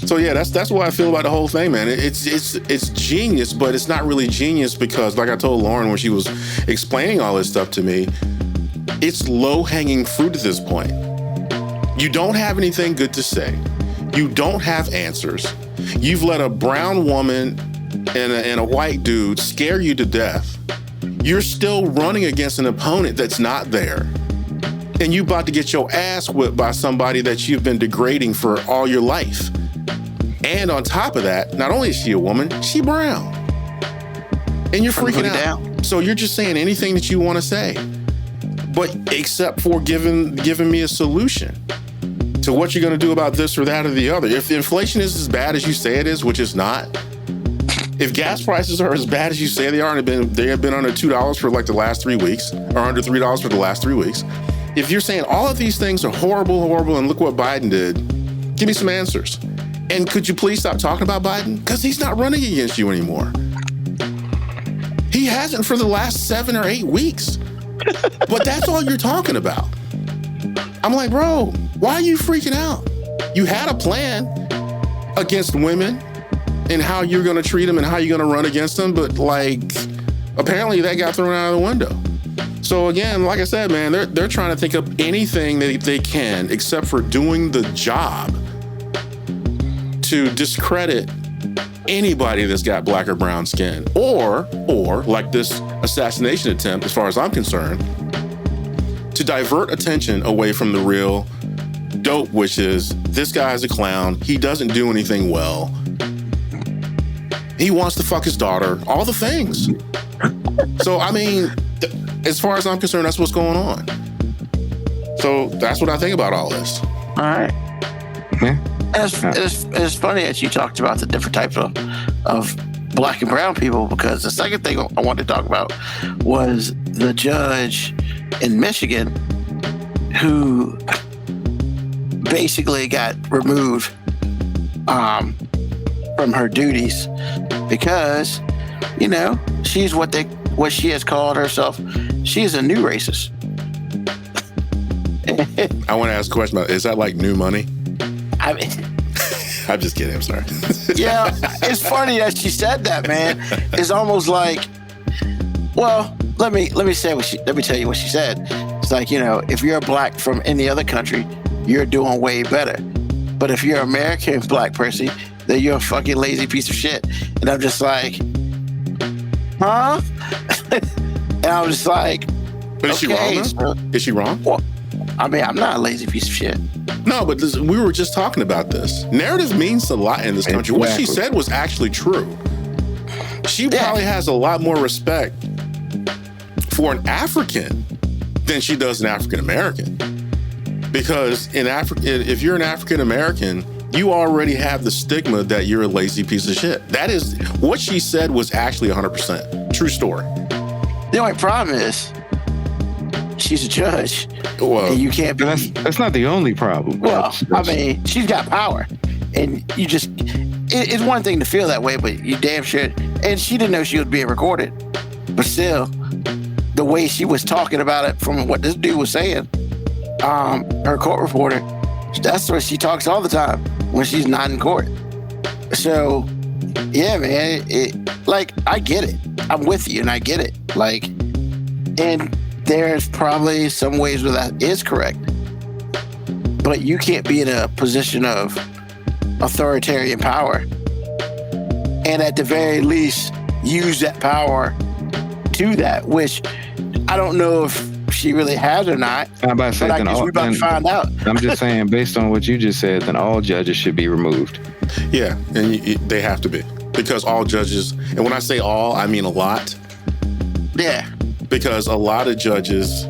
So yeah, that's what I feel about the whole thing, man. It's genius, but it's not really genius because, like I told Lauren when she was explaining all this stuff to me, it's low-hanging fruit at this point. You don't have anything good to say. You don't have answers. You've let a brown woman and a white dude scare you to death. You're still running against an opponent that's not there. And you about to get your ass whipped by somebody that you've been degrading for all your life. And on top of that, not only is she a woman, she brown. And you're freaking out. So you're just saying anything that you want to say. But except for giving me a solution to what you're going to do about this or that or the other. If the inflation is as bad as you say it is, which it's not, if gas prices are as bad as you say they are, and they have been under $2 for like the last 3 weeks, or under $3 for the last 3 weeks, if you're saying all of these things are horrible, and look what Biden did, give me some answers. And could you please stop talking about Biden? Because he's not running against you anymore. He hasn't for the last 7 or 8 weeks. But that's all you're talking about. I'm like, bro, why are you freaking out? You had a plan against women and how you're going to treat them and how you're going to run against them. But like, apparently that got thrown out of the window. So again, like I said, man, they're trying to think of anything that they can except for doing the job to discredit anybody that's got black or brown skin, or like this assassination attempt, as far as I'm concerned, to divert attention away from the real dope, which is this guy's a clown. He doesn't do anything well. He wants to fuck his daughter, all the things. So, I mean, as far as I'm concerned, that's what's going on. So that's what I think about all this. All right. Yeah. It's funny that you talked about the different types of black and brown people, because the second thing I wanted to talk about was the judge in Michigan who basically got removed from her duties because, you know, she's what she has called herself. She's a new racist. I want to ask a question about, is that like new money? I mean, I'm just kidding. I'm sorry. Yeah, it's funny that she said that, man. It's almost like, well, let me tell you what she said. It's like, you know, if you're black from any other country, you're doing way better. But if you're an American black person, then you're a fucking lazy piece of shit. And I'm just like, huh? And I was just like, but is she wrong? So, is she wrong? Well, I mean, I'm not a lazy piece of shit. No, but we were just talking about this. Narrative means a lot in this country. Exactly. What she said was actually true. She probably has a lot more respect for an African than she does an African American. Because if you're an African American, you already have the stigma that you're a lazy piece of shit. That is what she said was actually 100% true story. The only problem is she's a judge. Well, and you can't be. That's not the only problem. Well, I mean, she's got power, and you just. It's one thing to feel that way, but you damn sure. And she didn't know she was being recorded, but still, the way she was talking about it from what this dude was saying, her court reporter, that's what she talks all the time when she's not in court. So, yeah, man, like, I get it. I'm with you, and I get it. Like, And there's probably some ways where that is correct. But you can't be in a position of authoritarian power. And at the very least, use that power to that, which I don't know if she really has or not. I'm about to say, but I then guess we're about to find out. I'm just saying, based on what you just said, then all judges should be removed. Yeah, and they have to be. Because all judges, and when I say all, I mean a lot. Yeah. Because a lot of judges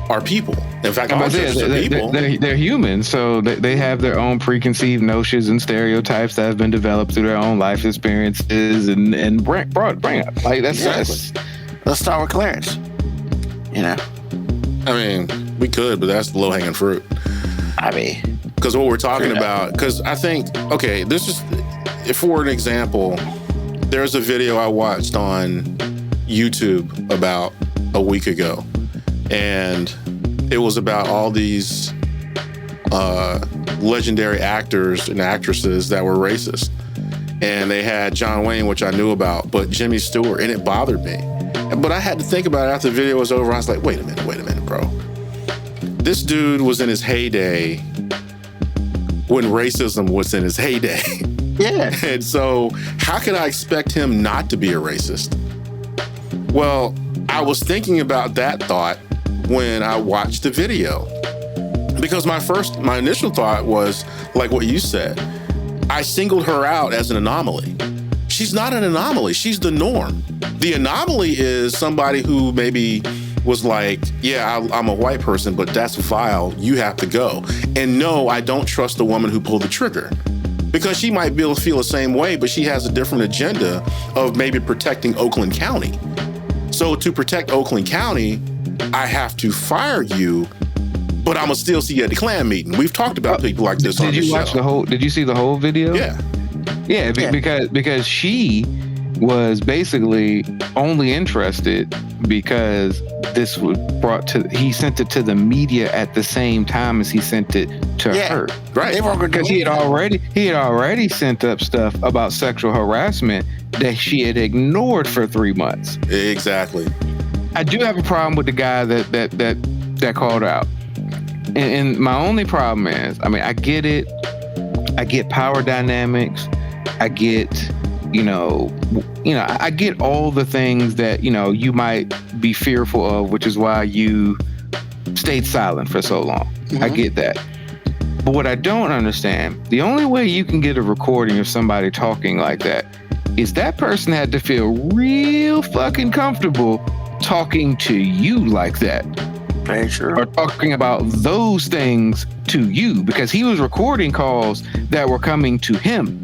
are people. In fact, all judges are people. They're humans, so they have their own preconceived notions and stereotypes that have been developed through their own life experiences and bring up. Like, that's exactly. Let's start with Clarence. You know? I mean, we could, but that's low-hanging fruit. I mean... Because what we're talking about, because I think, okay, this is, for an example, there's a video I watched on YouTube about a week ago, and it was about all these legendary actors and actresses that were racist. And they had John Wayne, which I knew about, but Jimmy Stewart, and it bothered me. But I had to think about it after the video was over. I was like, wait a minute, bro. This dude was in his heyday when racism was in his heyday. Yeah. And so how could I expect him not to be a racist? Well, I was thinking about that thought when I watched the video. Because my initial thought was, like what you said, I singled her out as an anomaly. She's not an anomaly. She's the norm. The anomaly is somebody who maybe was like, yeah, I'm a white person, but that's vile. You have to go. And no, I don't trust the woman who pulled the trigger. Because she might be able to feel the same way, but she has a different agenda of maybe protecting Oakland County. So to protect Oakland County, I have to fire you, but I'm gonna still see you at the Klan meeting. We've talked about people like this on the show. Did you watch the whole? Did you see the whole video? Yeah. Because she was basically only interested because this was brought to. He sent it to the media at the same time as he sent it to her. Right. Because he had already sent up stuff about sexual harassment that she had ignored for 3 months. Exactly. I do have a problem with the guy that called out. And my only problem is, I mean, I get it. I get power dynamics. I get, I get all the things that, you might be fearful of, which is why you stayed silent for so long. Mm-hmm. I get that. But what I don't understand, the only way you can get a recording of somebody talking like that is that person had to feel real fucking comfortable talking to you like that. Very true. Or talking about those things to you, because he was recording calls that were coming to him.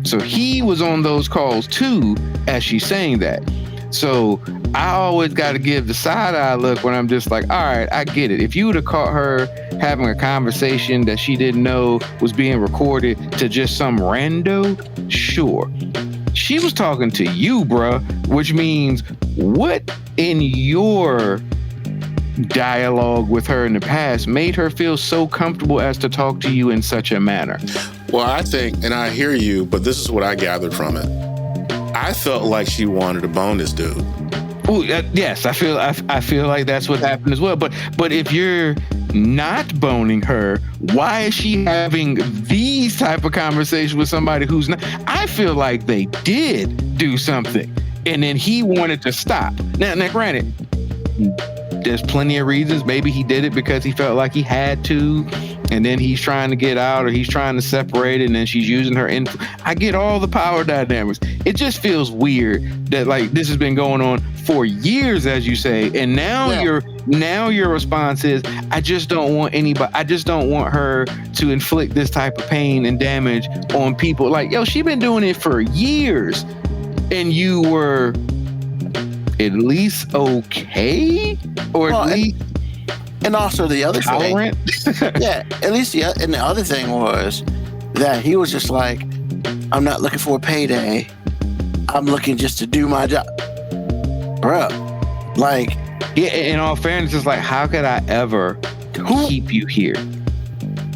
So he was on those calls too, as she's saying that. So I always got to give the side eye look when I'm just like, all right, I get it. If you would have caught her having a conversation that she didn't know was being recorded to just some rando, sure. She was talking to you, bruh, which means what in your dialogue with her in the past made her feel so comfortable as to talk to you in such a manner? Well, I think, and I hear you, but this is what I gathered from it. I felt like she wanted to bone this dude. Ooh, yes, I feel like that's what happened as well. But if you're not boning her, why is she having these type of conversations with somebody who's not? I feel like they did do something, and then he wanted to stop. Now, granted, there's plenty of reasons. Maybe he did it because he felt like he had to, and then he's trying to get out, or he's trying to separate it, and then she's using her info. I get all the power dynamics. It just feels weird that like this has been going on for years, as you say, and now your response is, I just don't want her to inflict this type of pain and damage on people. Like, yo, she been doing it for years, and you were at least okay, or at least. And also the other tolerant thing, at least and the other thing was that he was just like, I'm not looking for a payday. I'm looking just to do my job. Bruh, like... Yeah, in all fairness, it's like, how could I ever keep you here?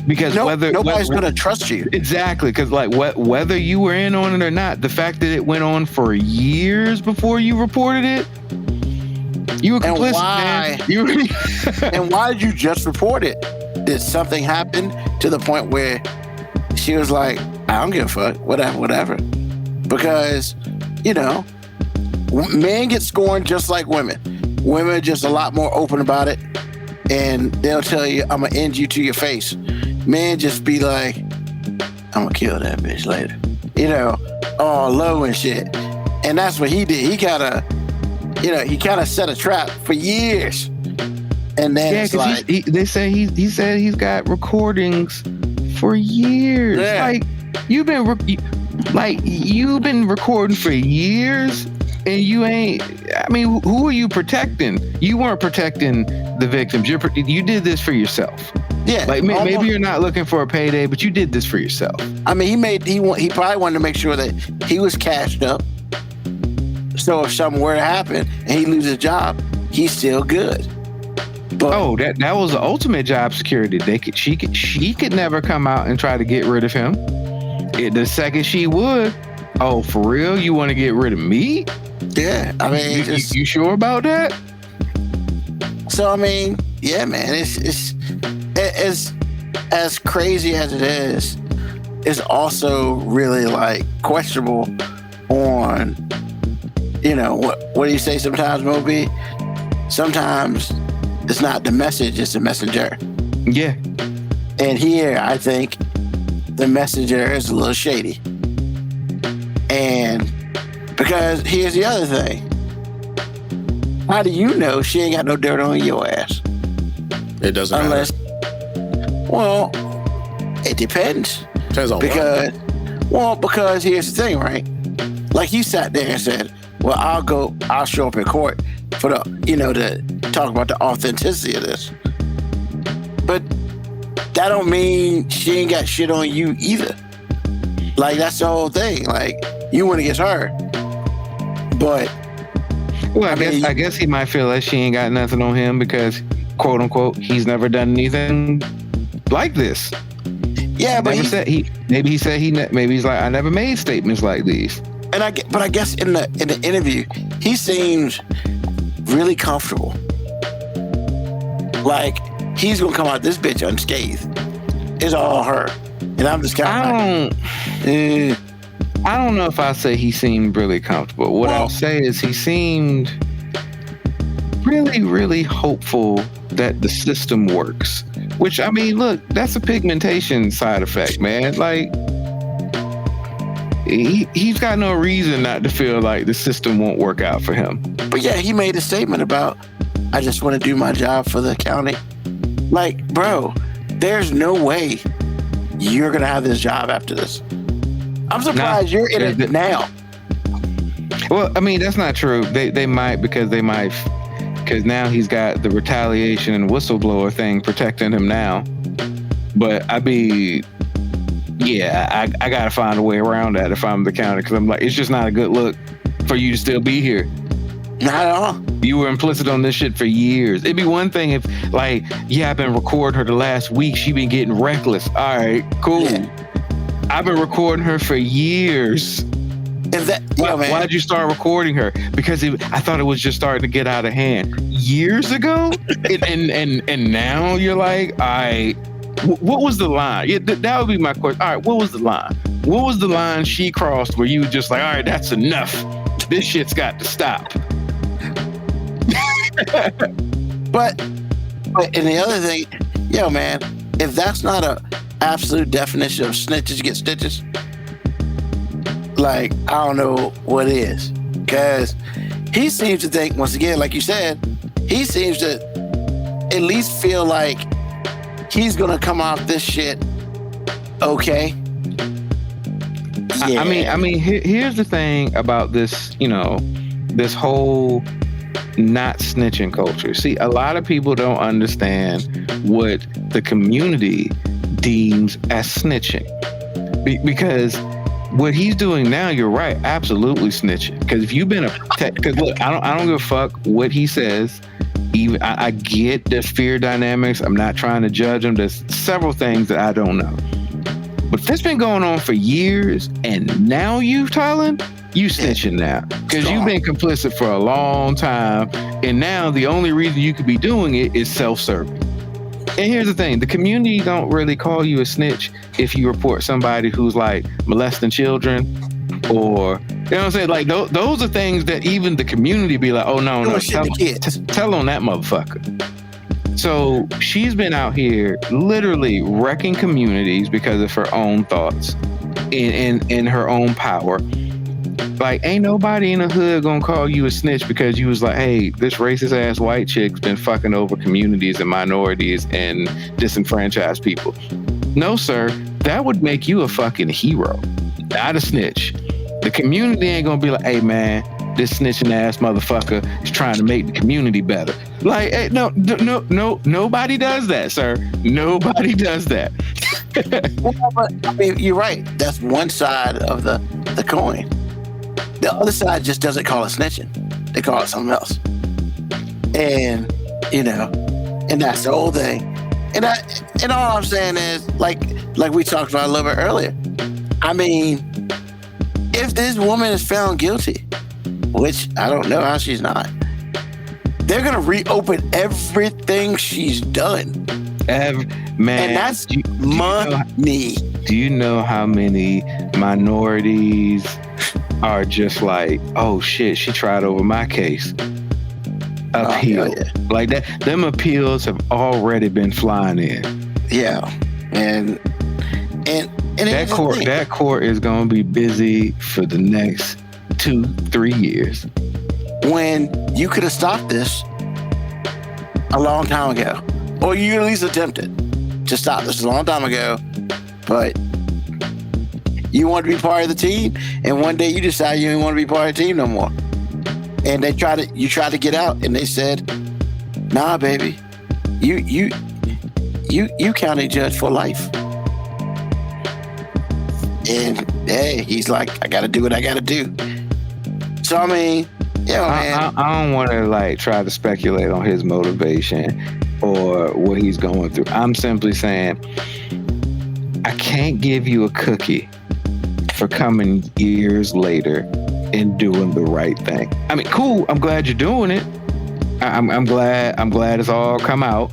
Because nobody's going to trust you. Exactly, because like whether you were in on it or not, the fact that it went on for years before you reported it, You were And complicit, why? man. You were, And why did you just report it? Did something happen to the point where she was like, I don't give a fuck, whatever. Because, you know, men get scorned just like women. Women are just a lot more open about it. And they'll tell you, I'm going to end you to your face. Men just be like, I'm going to kill that bitch later. You know, all low and shit. And that's what he did. He kind of set a trap for years. And then it's like, they say he said he's got recordings for years. Yeah. Like you've been recording for years, and you ain't. I mean, who are you protecting? You weren't protecting the victims. You did this for yourself. yeah. Like maybe you're not looking for a payday, but you did this for yourself. I mean, he probably wanted to make sure that he was cashed up. So if something were to happen and he loses his job, he's still good. But Oh, that was the ultimate job security. She could never come out and try to get rid of him. The second she would, oh, for real? You want to get rid of me? yeah, I mean, You sure about that? so I mean, yeah, man, it's as crazy as it is. It's also really like questionable on, you know, what do you say sometimes, Moby? Sometimes it's not the message, it's the messenger. Yeah. And here, I think the messenger is a little shady. And because here's the other thing. How do you know she ain't got no dirt on your ass? It doesn't Unless, matter. well, it depends. Depends on Because here's the thing, right? Like he sat there and said, well, I'll show up in court for to talk about the authenticity of this. But that don't mean she ain't got shit on you either. Like that's the whole thing. Like you went against her. But Well, I guess he might feel like she ain't got nothing on him because, quote unquote, he's never done anything like this. yeah, but maybe he's like, I never made statements like these. I guess in the interview, he seems really comfortable. Like he's gonna come out this bitch unscathed. It's all her, and I'm just kind of I don't know if I say he seemed really comfortable. What I'll say is he seemed really, really hopeful that the system works. Which, I mean, look, that's a pigmentation side effect, man. Like, he's got no reason not to feel like the system won't work out for him. But yeah, he made a statement about, I just want to do my job for the county. Like, bro, there's no way you're going to have this job after this. I'm surprised you're in it now. Well, I mean, that's not true. They might because now he's got the retaliation and whistleblower thing protecting him now. But I got to find a way around that if I'm the county, because I'm like, it's just not a good look for you to still be here. Not at all. You were implicit on this shit for years. It'd be one thing if, like, I've been recording her the last week. She been getting reckless. All right, cool. Yeah. I've been recording her for years. Why'd you start recording her? Because I thought it was just starting to get out of hand years ago, and now you're like, all right, what was the line? Yeah, that would be my question. All right, what was the line? What was the line she crossed where you were just like, all right, that's enough. This shit's got to stop. But and the other thing, man, if that's not a absolute definition of snitches get stitches, like, I don't know what is. Because he seems to think, once again, like you said, he seems to at least feel like he's gonna come off this shit okay. Yeah. I mean, here's the thing about this, this whole not snitching culture. See, a lot of people don't understand what the community deems as snitching, because what he's doing now, you're right, absolutely snitching. Because if you've been because look, I don't give a fuck what he says. Even I get the fear dynamics. I'm not trying to judge him. There's several things that I don't know. But if it's been going on for years and now you telling, You snitching now because you've been complicit for a long time, and now the only reason you could be doing it is self-serving. And here's the thing: the community don't really call you a snitch if you report somebody who's like molesting children, or you know what I'm saying. Like those are things that even the community be like, oh no, tell on that motherfucker. So she's been out here literally wrecking communities because of her own thoughts and her own power. Like, ain't nobody in the hood gonna call you a snitch because you was like, hey, this racist ass white chick's been fucking over communities and minorities and disenfranchised people. No, sir, that would make you a fucking hero, not a snitch. The community ain't gonna be like, hey man, this snitching ass motherfucker is trying to make the community better. Like, hey, no, nobody does that, sir. Nobody does that. Well, but I mean, you're right. That's one side of the coin. The other side just doesn't call it snitching. They call it something else. And, you know, and that's the whole thing. And all I'm saying is, like we talked about a little bit earlier, I mean, if this woman is found guilty, which I don't know how she's not, they're going to reopen everything she's done. Man, and that's money. Do you know how many minorities are just like, oh shit, she tried over my case? Appeal. Oh, yeah. Like that, them appeals have already been flying in. Yeah. And that court is gonna be busy for the next 2-3 years. When you could have stopped this a long time ago. Or you at least attempted to stop this a long time ago. But you want to be part of the team, and one day you decide you didn't want to be part of the team no more. And you tried to get out, and they said, nah, baby, you county judge for life. And hey, he's like, I gotta do what I gotta do. So I mean, yeah, man. I don't want to like try to speculate on his motivation or what he's going through. I'm simply saying, I can't give you a cookie for coming years later and doing the right thing. I mean, cool. I'm glad you're doing it. I'm glad it's all come out.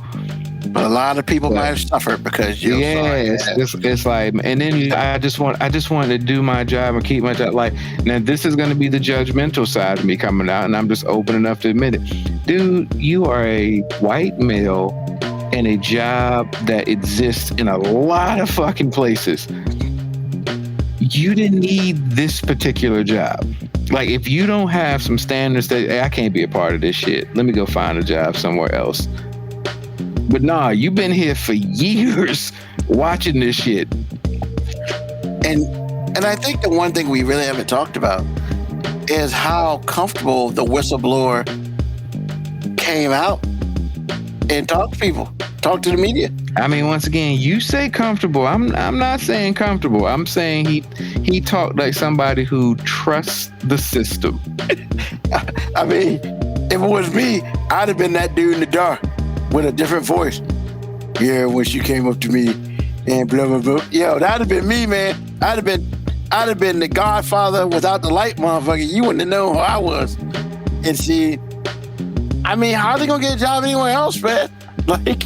But a lot of people might have suffered because you're it's like, and then I just wanted to do my job and keep my job. Like, now this is going to be the judgmental side of me coming out, and I'm just open enough to admit it. Dude, you are a white male in a job that exists in a lot of fucking places. You didn't need this particular job. Like, if you don't have some standards that, hey, I can't be a part of this shit, let me go find a job somewhere else. But nah, you've been here for years watching this shit. And I think the one thing we really haven't talked about is how comfortable the whistleblower came out and talked to people, talked to the media. I mean, once again, you say comfortable. I'm not saying comfortable. I'm saying he talked like somebody who trusts the system. I mean, if it was me, I'd have been that dude in the dark with a different voice. Yeah, when she came up to me and blah blah blah. Yo, that'd have been me, man. I'd have been the Godfather without the light, motherfucker. You wouldn't have known who I was. And see, I mean, how are they gonna get a job anywhere else, man? Like,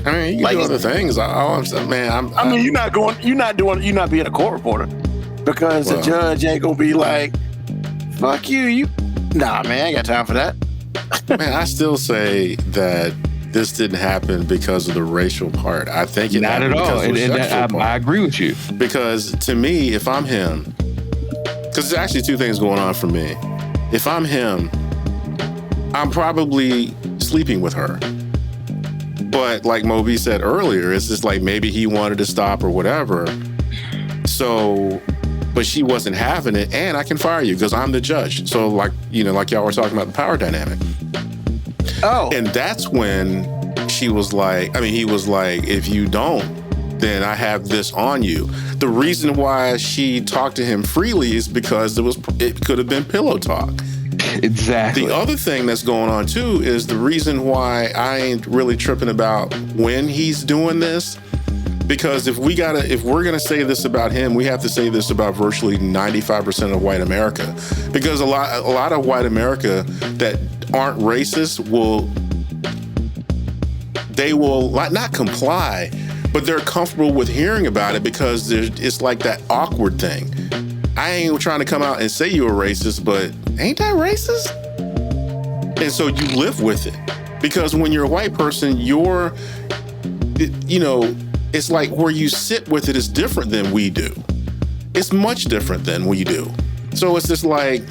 I mean, you can do other things. All I'm saying, man, you're not being a court reporter because the judge ain't gonna be like, fuck you. Nah, man, I ain't got time for that. Man, I still say that this didn't happen because of the racial part. I think it not at all. I agree with you. Because to me, if I'm him, because there's actually two things going on for me. If I'm him, I'm probably sleeping with her. But like Moby said earlier, it's just like maybe he wanted to stop or whatever. So, but she wasn't having it, and I can fire you because I'm the judge. So like y'all were talking about the power dynamic. Oh. And that's when he was like, if you don't, then I have this on you. The reason why she talked to him freely is because it could have been pillow talk. Exactly. The other thing that's going on too is the reason why I ain't really tripping about when he's doing this Because if we're gonna say this about him, we have to say this about virtually 95% of white America. Because a lot of white America that aren't racist will not comply, but they're comfortable with hearing about it because it's like that awkward thing. I ain't trying to come out and say you're a racist, but ain't that racist? And so you live with it. Because when you're a white person, it's like where you sit with it is different than we do. It's much different than we do. So it's just like,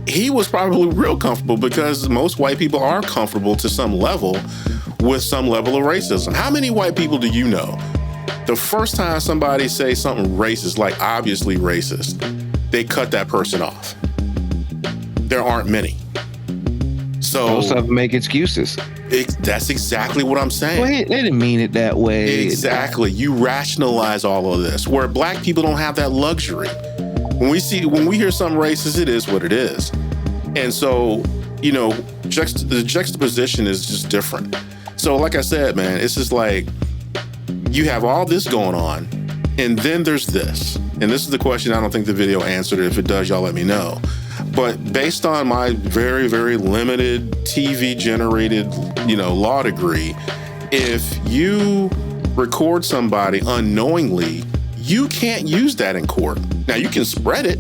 he was probably real comfortable because most white people are comfortable to some level with some level of racism. How many white people do you know? The first time somebody say something racist, like obviously racist, they cut that person off. There aren't many. So most of them make excuses. That's exactly what I'm saying. Well, they didn't mean it that way. Exactly. You rationalize all of this, where black people don't have that luxury. When we hear something racist, it is what it is. And so, the juxtaposition is just different. So like I said, man, it's just like you have all this going on, and then there's this. And this is the question I don't think the video answered. If it does, y'all let me know. But based on my very, very limited TV-generated, law degree, if you record somebody unknowingly, you can't use that in court. Now, you can spread it,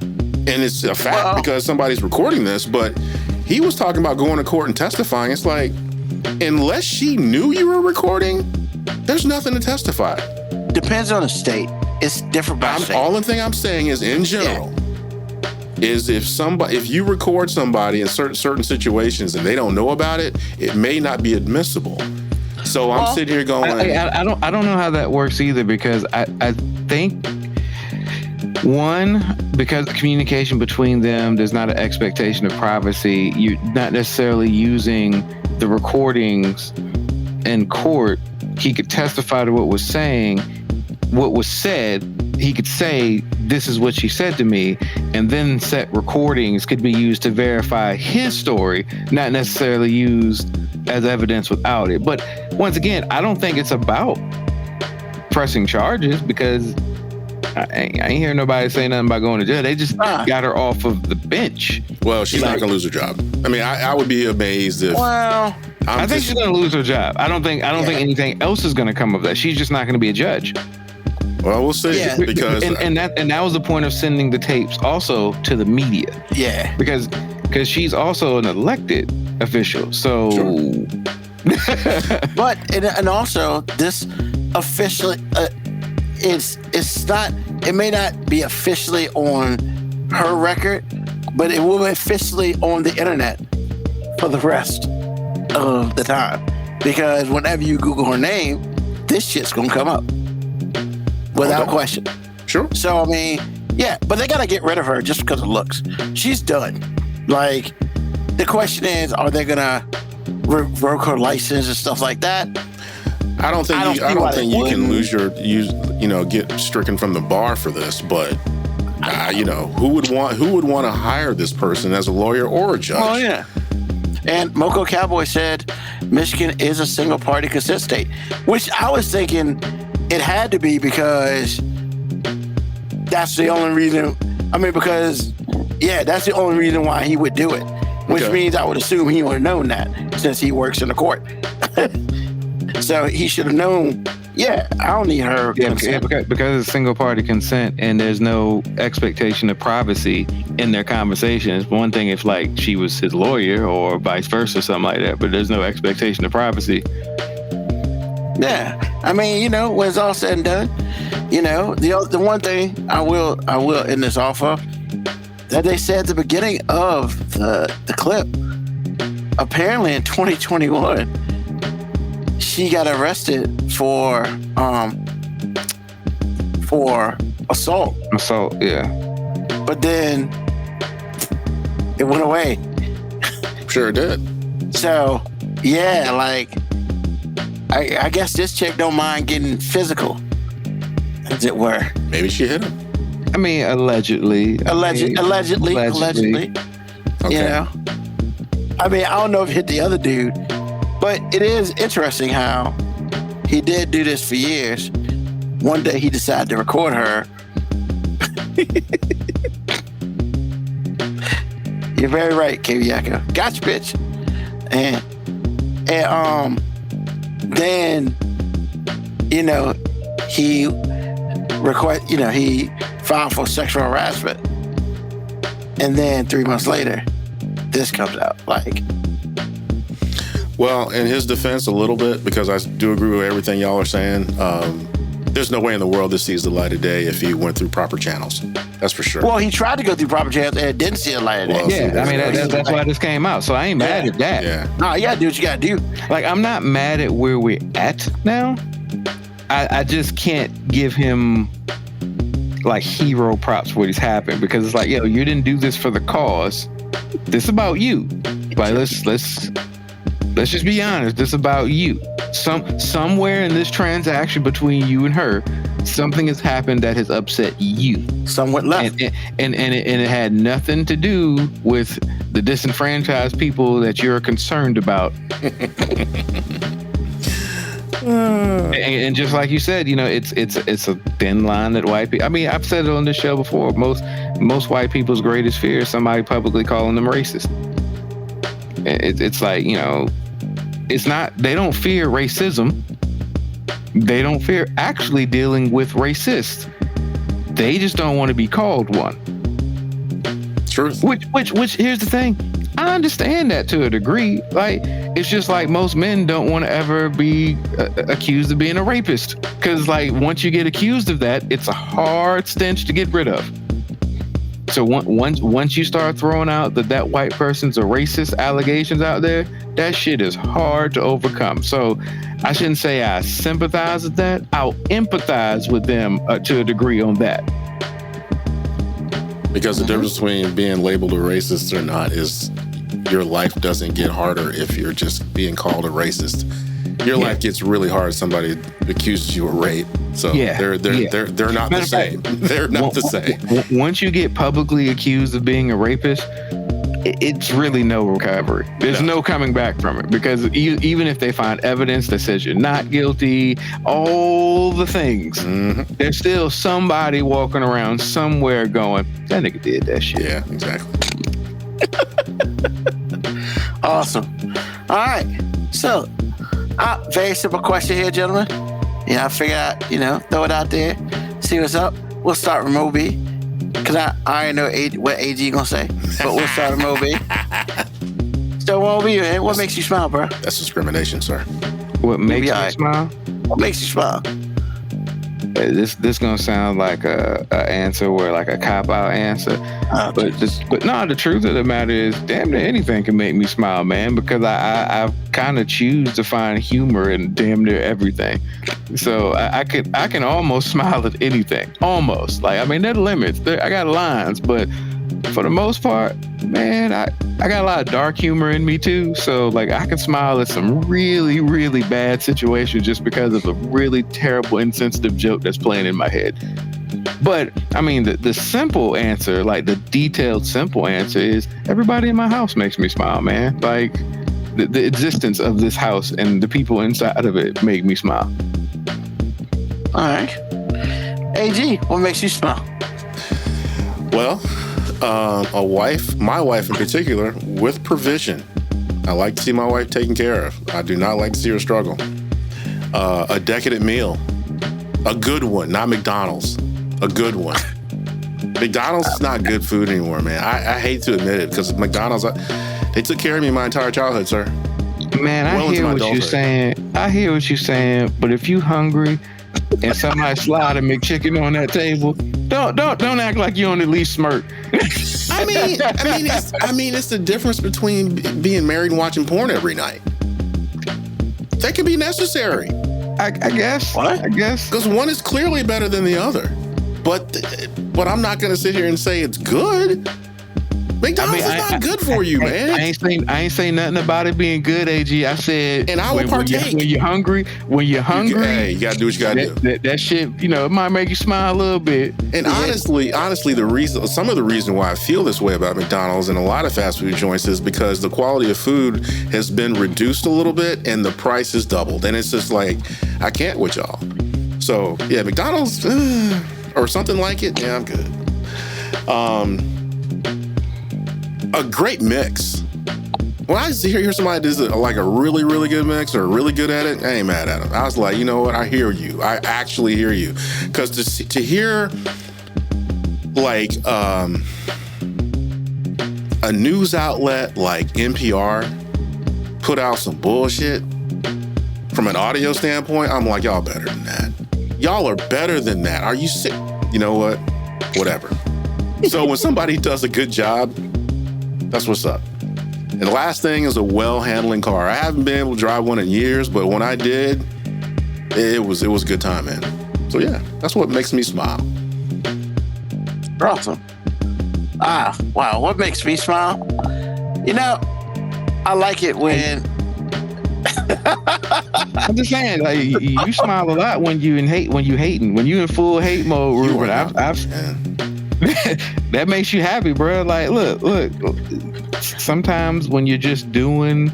and it's a fact because somebody's recording this, but he was talking about going to court and testifying. It's like, unless she knew you were recording, there's nothing to testify. Depends on the state. It's different by state. All the thing I'm saying is, in general, is if you record somebody in certain situations and they don't know about it, it may not be admissible. So I'm sitting here going, I don't know how that works either, because I think, one, because the communication between them, there's not an expectation of privacy. You're not necessarily using the recordings in court. He could testify to what was said. He could say, this is what she said to me, and then set recordings could be used to verify his story, not necessarily used as evidence without it. But once again, I don't think it's about pressing charges, because I ain't hear nobody say nothing about going to jail. They just got her off of the bench. Well, she's not going to lose her job. I mean, I would be amazed if... Well... I think she's going to lose her job. I don't think anything else is going to come of that. She's just not going to be a judge. Well, we'll see. Yeah. Because and that was the point of sending the tapes also to the media. Yeah. Because she's also an elected official. So sure. But and also this officially it may not be officially on her record, but it will be officially on the internet for the rest of the time. Because whenever you Google her name, this shit's gonna come up. Without question. Sure. So, I mean, yeah, but they got to get rid of her just because of looks. She's done. Like, the question is, are they going to revoke her license and stuff like that? I don't think you can get stricken from the bar for this, but who would want to hire this person as a lawyer or a judge? Oh, yeah. And Moco Cowboy said Michigan is a single party consent state, which I was thinking it had to be, because that's the only reason. I mean, that's the only reason why he would do it. Which means I would assume he would have known that, since he works in the court. So he should have known, I don't need her consent. Because it's single party consent and there's no expectation of privacy in their conversations. One thing if like she was his lawyer or vice versa, something like that, but there's no expectation of privacy. Yeah, I mean, when it's all said and done, the one thing I will end this off of, that they said at the beginning of the clip, apparently in 2021, she got arrested for assault. Assault, yeah. But then it went away. Sure it did. So, yeah, like, I guess this chick don't mind getting physical, as it were. Maybe she hit him. I mean, allegedly. Allegedly. Okay. I mean, I don't know if it hit the other dude, but it is interesting how he did do this for years. One day he decided to record her. You're very right, KVYako. Gotcha, bitch. And then, you know, he he filed for sexual harassment. And then 3 months later, this comes out. Like, well, in his defense, a little bit, because I do agree with everything y'all are saying. There's no way in the world this sees the light of day if he went through proper channels. That's for sure. well, he tried to go through proper channels and it didn't see the light of day. Well, Yeah, I mean, that's why this came out. So I ain't mad at that. Yeah. No, you gotta do what you gotta do. Like, I'm not mad at where we're at now. I just can't give him like hero props for what he's happened, because it's like, yo, you didn't do this for the cause. This is about you. Like, let's just be honest. This is about you. Somewhere in this transaction between you and her, something has happened that has upset you. Somewhat left. And it had nothing to do with the disenfranchised people that you're concerned about. And just like you said, you know, it's a thin line that white people. I mean, I've said it on this show before. Most white people's greatest fear is somebody publicly calling them racist. It's like, you know, it's not. They don't fear racism. They don't fear actually dealing with racists. They just don't want to be called one. Truth. Which here's the thing. I understand that to a degree. Like, it's just like most men don't want to ever be accused of being a rapist, because like once you get accused of that, it's a hard stench to get rid of. So once you start throwing out that white person's a racist allegations out there, that shit is hard to overcome. So I shouldn't say I sympathize with that. I'll empathize with them to a degree on that. Because the difference between being labeled a racist or not is your life doesn't get harder if you're just being called a racist. Your life gets really hard if somebody accuses you of rape. So they're not the same. They're not the same. Once you get publicly accused of being a rapist, it's really no recovery. There's no coming back from it, because even if they find evidence that says you're not guilty, all the things, there's still somebody walking around somewhere going, that nigga did that shit. Yeah, exactly. Awesome. All right. So, very simple question here, gentlemen. Yeah, I figured out, throw it out there, see what's up. We'll start with Moby, because I already know what AG gonna say, but we'll start with Moby. So, Moby, what makes you smile, bro? That's discrimination, sir. What makes you smile? What makes you smile? This gonna sound like a answer where like a cop out answer, but no, the truth of the matter is, damn near anything can make me smile, man, because I kind of choose to find humor in damn near everything. So I can almost smile at anything, almost. Like, I mean, there are limits. I got lines, but for the most part, man, I got a lot of dark humor in me too. So like, I can smile at some really, really bad situations just because of a really terrible, insensitive joke that's playing in my head. But I mean, the simple answer, like the detailed, simple answer is everybody in my house makes me smile, man. Like the existence of this house and the people inside of it make me smile. All right. AG, what makes you smile? Well, my wife in particular, with provision. I like to see my wife taken care of. I do not like to see her struggle. A decadent meal. A good one, not McDonald's. A good one. McDonald's is not good food anymore, man. I hate to admit it, because McDonald's, they took care of me my entire childhood, sir. Man, I hear what you're saying, but if you hungry and somebody slide a McChicken on that table, don't act like you on at least smirk. I mean, it's the difference between being married and watching porn every night. That can be necessary. I guess. What? I guess. Because one is clearly better than the other. But I'm not going to sit here and say it's good. McDonald's is not good for you, man. I ain't saying nothing about it being good, AG. I said, and I will partake. When you're hungry, you gotta do what you gotta do. That shit, it might make you smile a little bit. And honestly, some of the reason why I feel this way about McDonald's and a lot of fast food joints is because the quality of food has been reduced a little bit and the price has doubled. And it's just like, I can't with y'all. So yeah, McDonald's or something like it. Yeah, I'm good. A great mix. When I hear somebody does like a really, really good mix or really good at it, I ain't mad at them. I was like, you know what? I hear you. I actually hear you. Because to hear like a news outlet like NPR put out some bullshit from an audio standpoint, I'm like, y'all better than that. Y'all are better than that. Are you sick? You know what? Whatever. So when somebody does a good job, that's what's up. And the last thing is a well-handling car. I haven't been able to drive one in years, but when I did, it was a good time, man. So yeah, that's what makes me smile. Awesome. Wow. What makes me smile? I like it when I'm just saying, like you smile a lot when you hating, when you in full hate mode, Ruben. That makes you happy, bro. Like, look. Sometimes when you're just doing,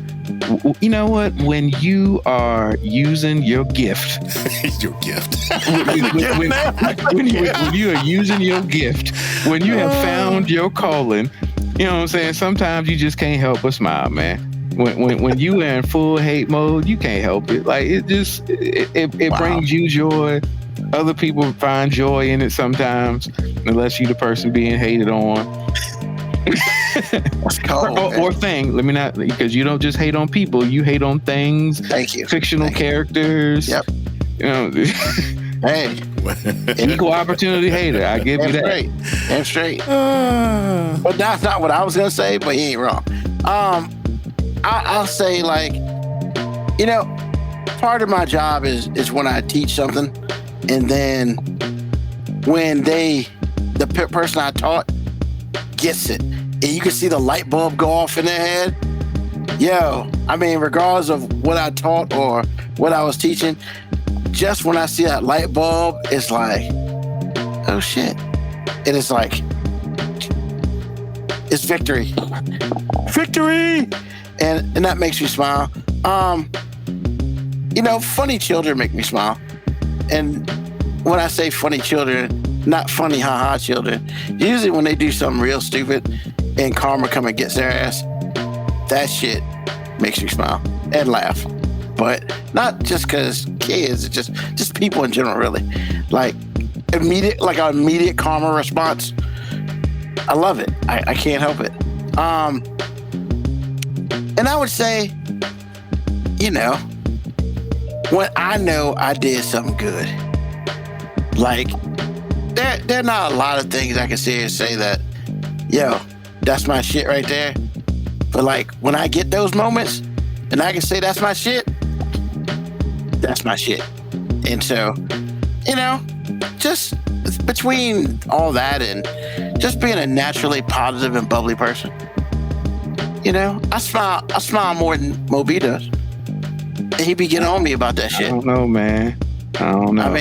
you know what? When you are using your gift, your gift. when you are using your gift, when you have found your calling, you know what I'm saying? Sometimes you just can't help but smile, man. When you are in full hate mode, you can't help it. Like it brings you joy. Other people find joy in it sometimes, unless you the person being hated on. Or thing. Let me not, because you don't just hate on people, you hate on things. Thank you. Fictional characters. Yep. Hey. Equal opportunity hater. I give you that. Damn straight. But that's not what I was gonna say, but he ain't wrong. I'll say, like, part of my job is when I teach something, and then when the person I taught gets it, and you can see the light bulb go off in their head. Regardless of what I taught or what I was teaching, just when I see that light bulb, it's like, oh shit. And it's like, it's victory. Victory! And that makes me smile. Funny children make me smile. And when I say funny children, not funny haha children, usually when they do something real stupid and karma come and gets their ass, that shit makes me smile and laugh. But not just because kids, it's just people in general, really. Like immediate karma response. I love it. I can't help it. And I would say, when I know I did something good, like there are not a lot of things I can say that, that's my shit right there. But like when I get those moments and I can say that's my shit. And so, just between all that and just being a naturally positive and bubbly person, I smile more than Moby does. And he be getting on me about that shit. I don't know, man. I don't know.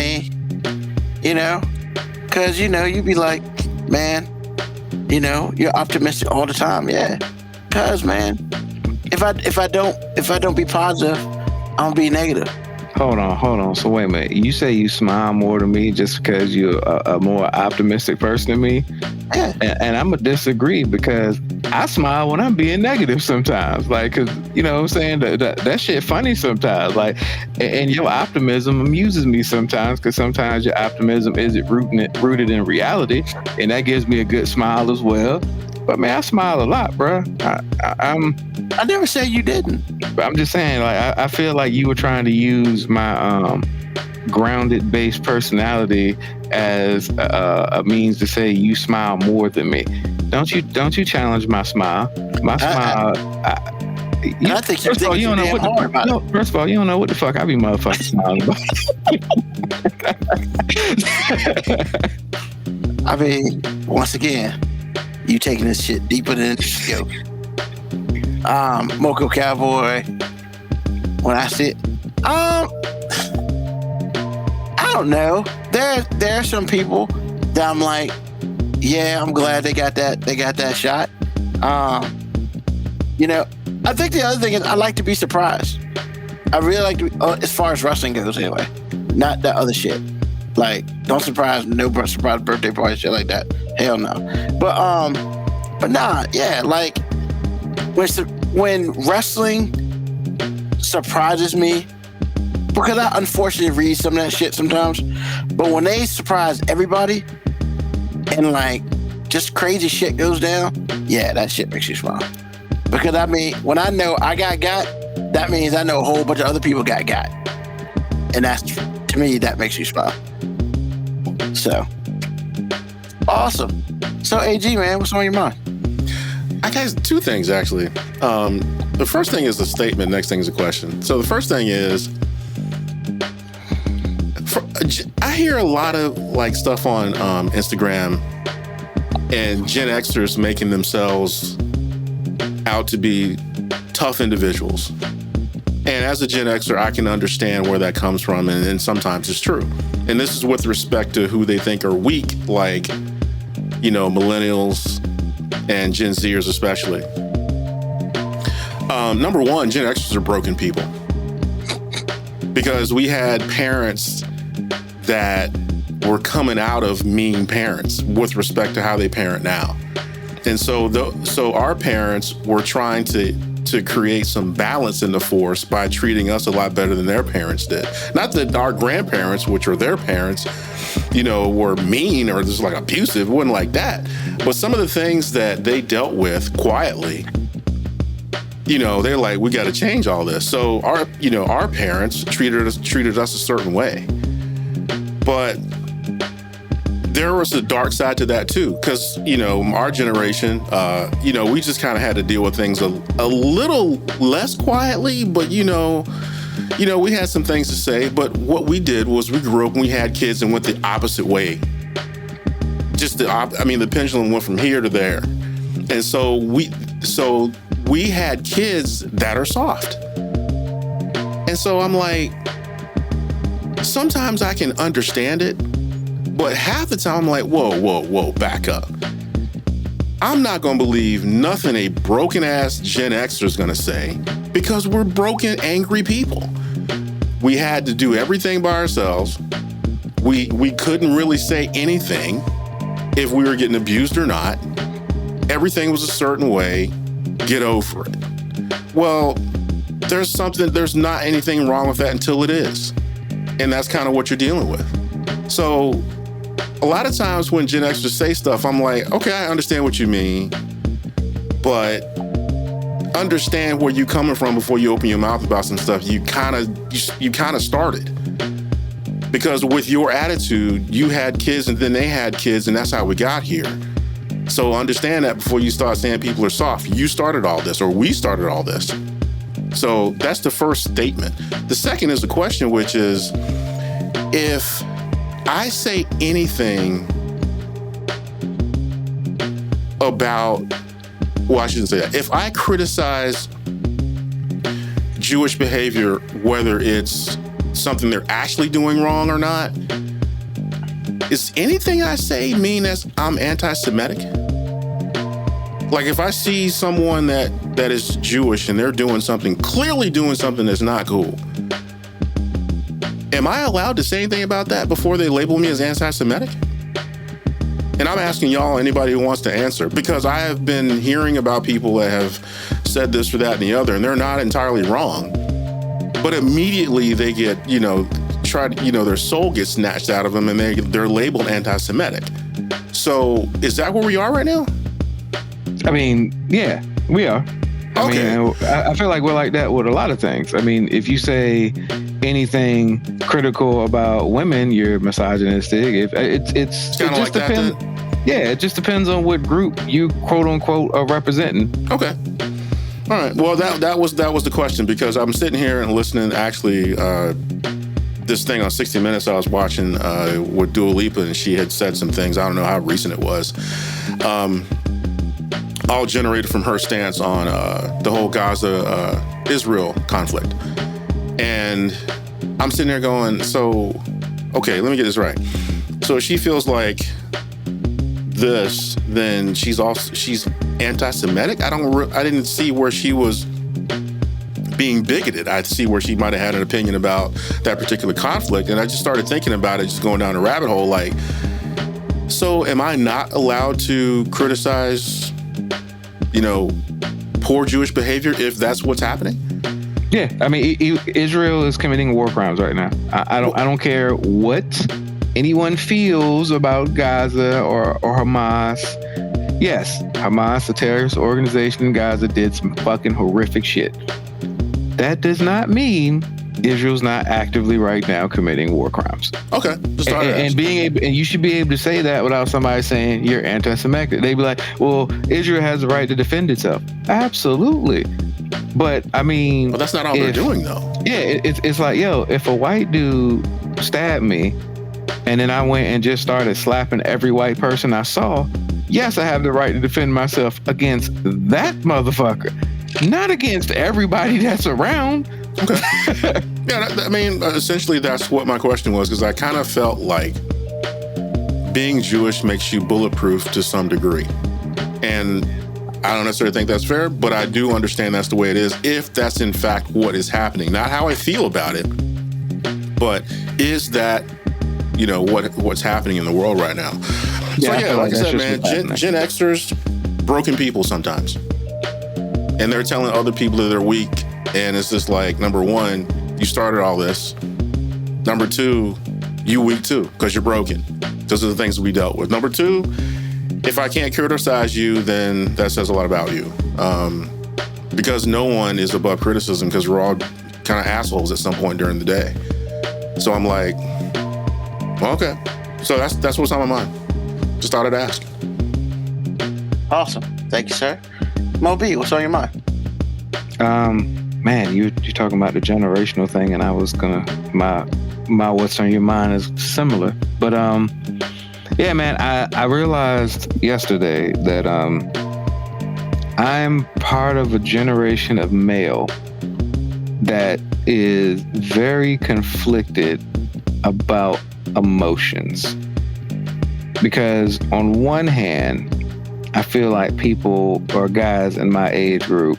Because, you be like, man, you're optimistic all the time. Yeah. Because, man, if I don't be positive, I'm be negative. Hold on. So wait a minute. You say you smile more than me just because you're a more optimistic person than me? Yeah. And I'm gonna disagree because I smile when I'm being negative sometimes. Like, cause you know what I'm saying? That shit funny sometimes. Like, and your optimism amuses me sometimes because sometimes your optimism isn't rooted in reality, and that gives me a good smile as well. But man, I smile a lot, bro. I never said you didn't. But I'm just saying, like, I feel like you were trying to use my grounded based personality as a means to say you smile more than me. Don't you challenge my smile? My smile. I think you're thinking too damn hard about it. First of all, you don't know what the fuck I be motherfucking smiling about. I mean, once again, You taking this shit deeper than it should go. Moco Cowboy. When I see it, I don't know. There are some people that I'm like, yeah, I'm glad they got that shot. You know, I think the other thing is I like to be surprised. I really like to be, as far as wrestling goes anyway, not that other shit. Like, don't surprise birthday party, shit like that. Hell no. But nah, yeah, like when wrestling surprises me, because I unfortunately read some of that shit sometimes, but when they surprise everybody and like just crazy shit goes down, yeah, that shit makes you smile. Because I mean, when I know I got, that means I know a whole bunch of other people got. And that's, to me, that makes you smile. So, awesome. So, AG, man, what's on your mind? I guess two things, actually. The first thing is a statement, next thing is a question. So the first thing is, I hear a lot of like stuff on Instagram and Gen Xers making themselves out to be tough individuals. And as a Gen Xer, I can understand where that comes from, and sometimes it's true. And this is with respect to who they think are weak, like, you know, millennials and Gen Zers especially. Number one, Gen Xers are broken people. Because we had parents that were coming out of mean parents with respect to how they parent now. And so our parents were trying to create some balance in the force by treating us a lot better than their parents did. Not that our grandparents, which are their parents, you know, were mean or just like abusive. It wasn't like that. But some of the things that they dealt with quietly, you know, they're like, we got to change all this. So our parents treated us a certain way. But there was a dark side to that too, because, you know, our generation, you know, we just kind of had to deal with things a little less quietly, but, you know, we had some things to say. But what we did was we grew up and we had kids and went the opposite way. The pendulum went from here to there. And so we had kids that are soft. And so I'm like, sometimes I can understand it. But half the time I'm like, whoa, back up. I'm not going to believe nothing a broken ass Gen Xer is going to say, because we're broken, angry people. We had to do everything by ourselves. We couldn't really say anything if we were getting abused or not. Everything was a certain way. Get over it. Well, there's not anything wrong with that until it is. And that's kind of what you're dealing with. So a lot of times when Gen Xers say stuff, I'm like, okay, I understand what you mean, but understand where you're coming from before you open your mouth about some stuff you kind of started. Because with your attitude, you had kids and then they had kids, and that's how we got here. So understand that before you start saying people are soft. You started all this, or we started all this. So that's the first statement. The second is a question, which is, if I say anything about, well, I shouldn't say that. If I criticize Jewish behavior, whether it's something they're actually doing wrong or not, is anything I say mean as I'm anti-Semitic? Like if I see someone that is Jewish and they're clearly doing something that's not cool, am I allowed to say anything about that before they label me as anti-Semitic? And I'm asking y'all, anybody who wants to answer, because I have been hearing about people that have said this or that and the other, and they're not entirely wrong. But immediately they get, their soul gets snatched out of them and they're labeled anti-Semitic. So is that where we are right now? I mean, yeah, we are. Okay. I feel like we're like that with a lot of things. I mean, if you say anything critical about women, you're misogynistic. It just like depends. Yeah, it just depends on what group you quote unquote are representing. Okay. All right. Well, that was the question, because I'm sitting here and listening. Actually, this thing on 60 Minutes I was watching with Dua Lipa, and she had said some things. I don't know how recent it was. all generated from her stance on the whole Gaza-Israel conflict. And I'm sitting there going, so, okay, let me get this right. So if she feels like this, then she's anti-Semitic? I didn't see where she was being bigoted. I see where she might have had an opinion about that particular conflict. And I just started thinking about it, just going down a rabbit hole, like, so am I not allowed to criticize, poor Jewish behavior if that's what's happening? Yeah, I mean, Israel is committing war crimes right now. I don't care what anyone feels about Gaza or Hamas. Yes, Hamas, a terrorist organization in Gaza, did some fucking horrific shit. That does not mean Israel's not actively right now committing war crimes. Okay, and you should be able to say that without somebody saying you're anti-Semitic. They'd be like, "Well, Israel has the right to defend itself." Absolutely, but I mean, well, that's not all they're doing, though. Yeah, it's like, yo, if a white dude stabbed me, and then I went and just started slapping every white person I saw, yes, I have the right to defend myself against that motherfucker, not against everybody that's around. Okay. Yeah, I mean, essentially that's what my question was, because I kind of felt like being Jewish makes you bulletproof to some degree. And I don't necessarily think that's fair, but I do understand that's the way it is, if that's in fact what is happening. Not how I feel about it, but is that, what's happening in the world right now. Yeah, so yeah, like I said, man, Gen Xers, broken people sometimes. And they're telling other people that they're weak. And it's just like, number one, you started all this. Number two, you weak too, because you're broken. Those are the things we dealt with. Number two, if I can't criticize you, then that says a lot about you. Because no one is above criticism, because we're all kind of assholes at some point during the day. So I'm like, well, okay. So that's what's on my mind. Just thought I'd ask. Awesome. Thank you, sir. Mo B, what's on your mind? Man, you're talking about the generational thing, and I was gonna my what's on your mind is similar. But yeah, man, I realized yesterday that I'm part of a generation of male that is very conflicted about emotions. Because on one hand, I feel like people or guys in my age group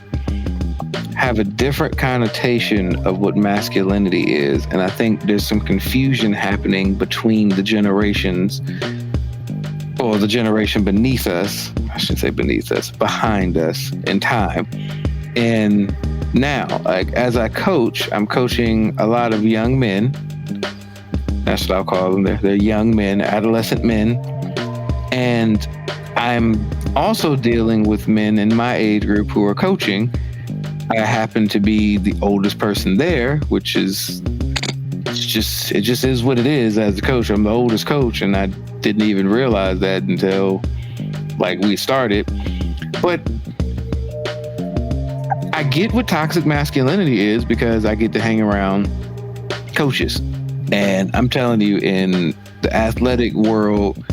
have a different connotation of what masculinity is. And I think there's some confusion happening between the generations, or the generation beneath us, I shouldn't say beneath us, behind us in time. And now, like, as I coach, I'm coaching a lot of young men. That's what I'll call them. They're young men, adolescent men. And I'm also dealing with men in my age group who are coaching. I happen to be the oldest person there, which is it just is what it is. As a coach, I'm the oldest coach, and I didn't even realize that until like we started. But I get what toxic masculinity is, because I get to hang around coaches. And I'm telling you, in the athletic world,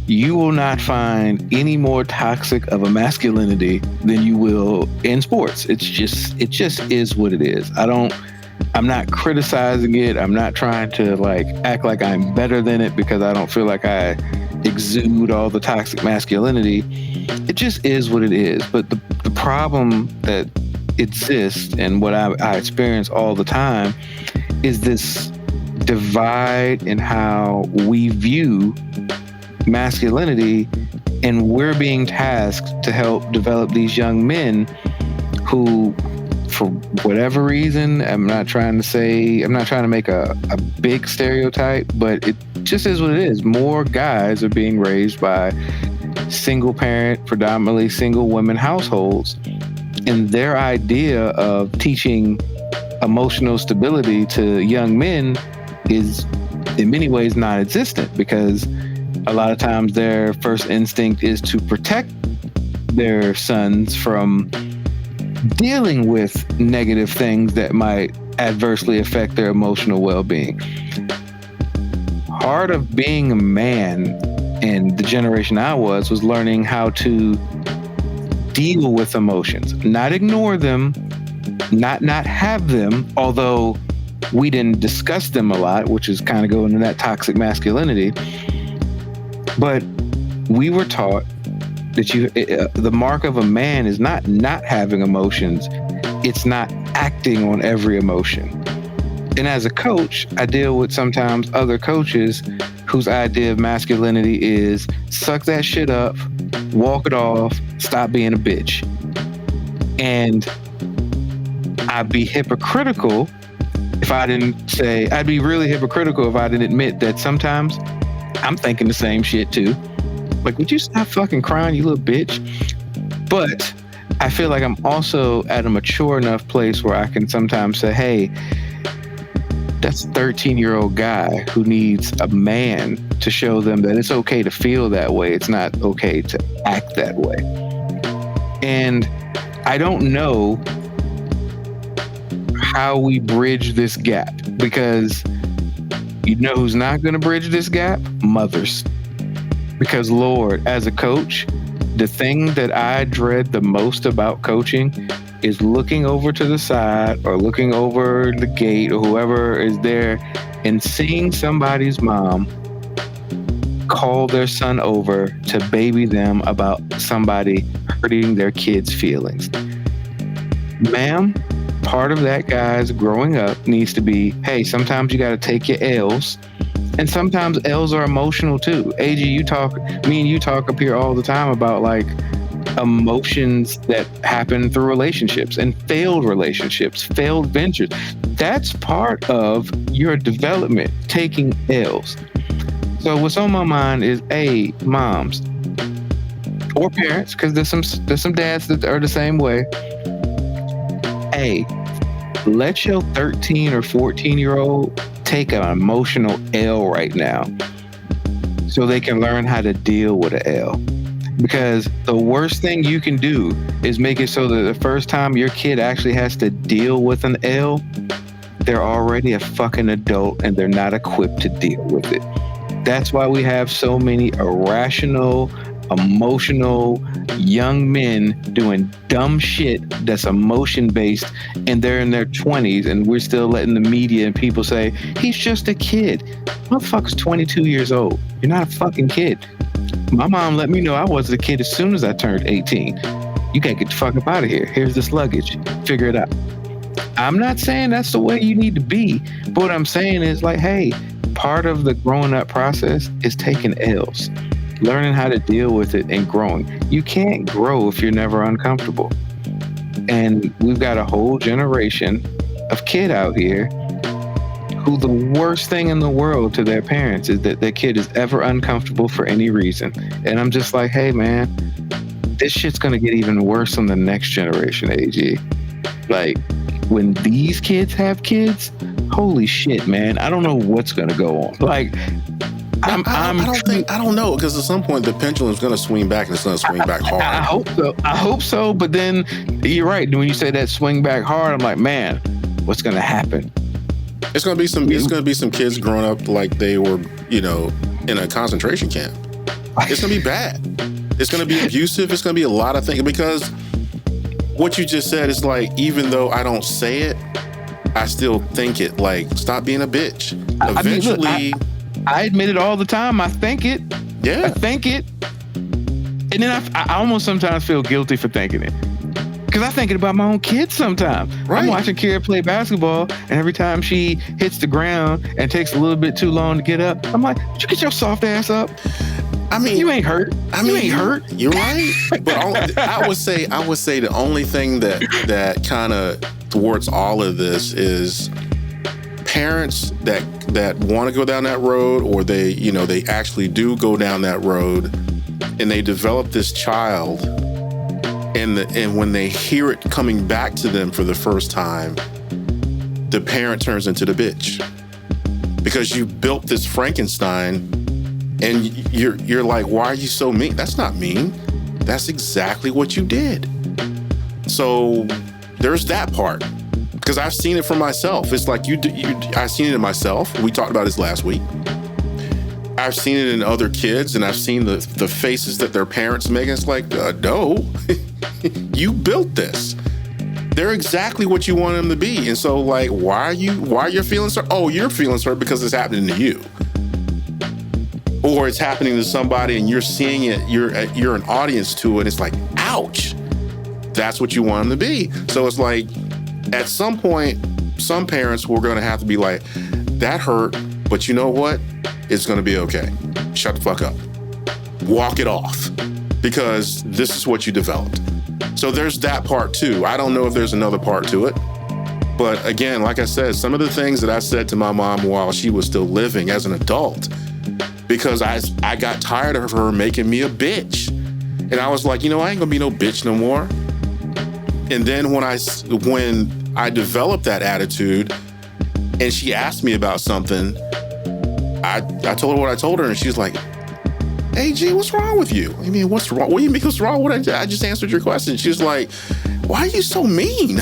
you will not find any more toxic of a masculinity than you will in sports. It just is what it is. I'm not criticizing it. I'm not trying to like act like I'm better than it, because I don't feel like I exude all the toxic masculinity. It just is what it is. But the problem that exists, and what I experience all the time, is this divide in how we view masculinity, and we're being tasked to help develop these young men who, for whatever reason, I'm not trying to make a big stereotype, but it just is what it is. More guys are being raised by single parent, predominantly single women households, and their idea of teaching emotional stability to young men is in many ways non-existent, because a lot of times their first instinct is to protect their sons from dealing with negative things that might adversely affect their emotional well-being. Part of being a man in the generation I was learning how to deal with emotions, not ignore them, not have them, although we didn't discuss them a lot, which is kind of going into that toxic masculinity. But we were taught that the mark of a man is not having emotions, it's not acting on every emotion. And as a coach, I deal with sometimes other coaches whose idea of masculinity is suck that shit up, walk it off, stop being a bitch. And I'd be hypocritical if I didn't say, I'd be really hypocritical if I didn't admit that sometimes I'm thinking the same shit too. Like, would you stop fucking crying, you little bitch? But I feel like I'm also at a mature enough place where I can sometimes say, hey, that's a 13-year-old guy who needs a man to show them that it's okay to feel that way. It's not okay to act that way. And I don't know how we bridge this gap, because you know who's not going to bridge this gap? Mothers. Because Lord, as a coach, the thing that I dread the most about coaching is looking over to the side or looking over the gate or whoever is there and seeing somebody's mom call their son over to baby them about somebody hurting their kid's feelings. Ma'am, part of that guy's growing up needs to be, hey, sometimes you got to take your L's. And sometimes L's are emotional too. AG, me and you talk up here all the time about like emotions that happen through relationships and failed relationships, failed ventures. That's part of your development, taking L's. So what's on my mind is, hey, moms or parents, because there's some dads that are the same way. Hey, let your 13 or 14-year-old take an emotional L right now so they can learn how to deal with an L. Because the worst thing you can do is make it so that the first time your kid actually has to deal with an L, they're already a fucking adult and they're not equipped to deal with it. That's why we have so many irrational, emotional young men doing dumb shit that's emotion based, and they're in their 20s, and we're still letting the media and people say he's just a kid. Motherfucker's 22 years old. You're not a fucking kid. My mom let me know I was a kid as soon as I turned 18. You can't get the fuck up out of here. Here's this luggage. Figure it out. I'm not saying that's the way you need to be, but what I'm saying is like, hey, part of the growing up process is taking L's. Learning how to deal with it and growing. You can't grow if you're never uncomfortable. And we've got a whole generation of kid out here who the worst thing in the world to their parents is that their kid is ever uncomfortable for any reason. And I'm just like, hey man, this shit's gonna get even worse on the next generation, AG. Like, when these kids have kids, holy shit, man, I don't know what's gonna go on. Like, I don't know, because at some point the pendulum's going to swing back, and it's going to swing back hard. I hope so. But then you're right. When you say that swing back hard, I'm like, man, what's going to happen? It's going to be some kids growing up like they were, in a concentration camp. It's going to be bad. It's going to be abusive. It's going to be a lot of things, because what you just said is like, even though I don't say it, I still think it. Like, stop being a bitch. Eventually. I admit it all the time. I think it. Yeah. I think it. And then I almost sometimes feel guilty for thinking it. Because I think it about my own kids sometimes. Right. I'm watching Kira play basketball, and every time she hits the ground and takes a little bit too long to get up, I'm like, did you get your soft ass up? I mean, you ain't hurt. You ain't hurt. You're right. But I would say the only thing that kind of thwarts all of this is parents that want to go down that road, or they actually do go down that road, and they develop this child, and when they hear it coming back to them for the first time, the parent turns into the bitch, because you built this Frankenstein, and you're like, why are you so mean? That's not mean. That's exactly what you did. So there's that part. Because I've seen it for myself. It's like I've seen it in myself. We talked about this last week. I've seen it in other kids, and I've seen the faces that their parents make. And it's like, no, You built this. They're exactly what you want them to be. And so, like, why are your feelings hurt? Oh, you're feeling hurt because it's happening to you. Or it's happening to somebody and you're seeing it, you're an audience to it. It's like, ouch. That's what you want them to be. So it's like, at some point, some parents were going to have to be like, that hurt, but you know what? It's going to be okay. Shut the fuck up. Walk it off, because this is what you developed. So there's that part too. I don't know if there's another part to it. But again, like I said, some of the things that I said to my mom while she was still living as an adult, because I got tired of her making me a bitch. And I was like, I ain't gonna be no bitch no more. And then when I developed that attitude and she asked me about something, I told her what I told her, and she's like, hey, G, what's wrong with you? I mean, what's wrong? What do you mean what's wrong? I just answered your question. She was like, why are you so mean?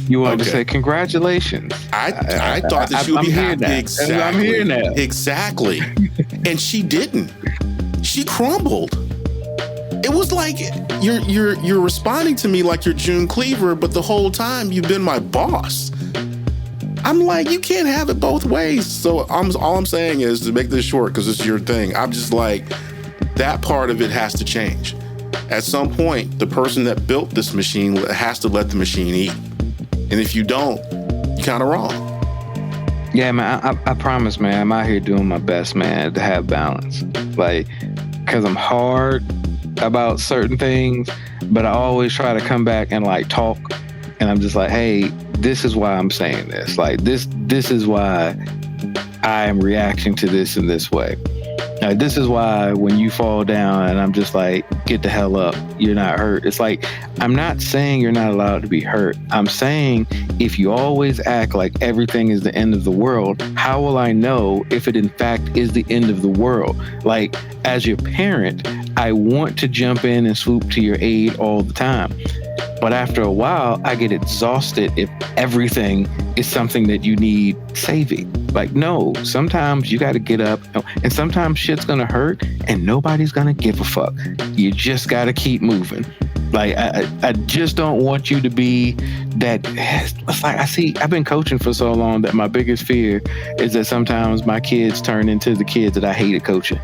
You wanted to say congratulations. I thought that she would be happy. Exactly. I'm here now. Exactly. And she didn't. She crumbled. It was like you're responding to me like you're June Cleaver, but the whole time you've been my boss. I'm like, you can't have it both ways. So all I'm saying is, to make this short, because it's your thing, I'm just like, that part of it has to change. At some point, the person that built this machine has to let the machine eat. And if you don't, you're kind of wrong. Yeah, man, I promise, man, I'm out here doing my best, man, to have balance. Like, because I'm hard about certain things, but I always try to come back and like talk. And I'm just like, hey, this is why I'm saying this. Like, this is why I am reacting to this in this way. This is why when you fall down and I'm just like, get the hell up, you're not hurt. It's like, I'm not saying you're not allowed to be hurt. I'm saying if you always act like everything is the end of the world, how will I know if it in fact is the end of the world? Like, as your parent, I want to jump in and swoop to your aid all the time. But after a while, I get exhausted if everything is something that you need saving. Like, no, sometimes you got to get up, and sometimes shit's going to hurt and nobody's going to give a fuck. You just got to keep moving. Like, I just don't want you to be that. It's like, I've been coaching for so long that my biggest fear is that sometimes my kids turn into the kids that I hated coaching.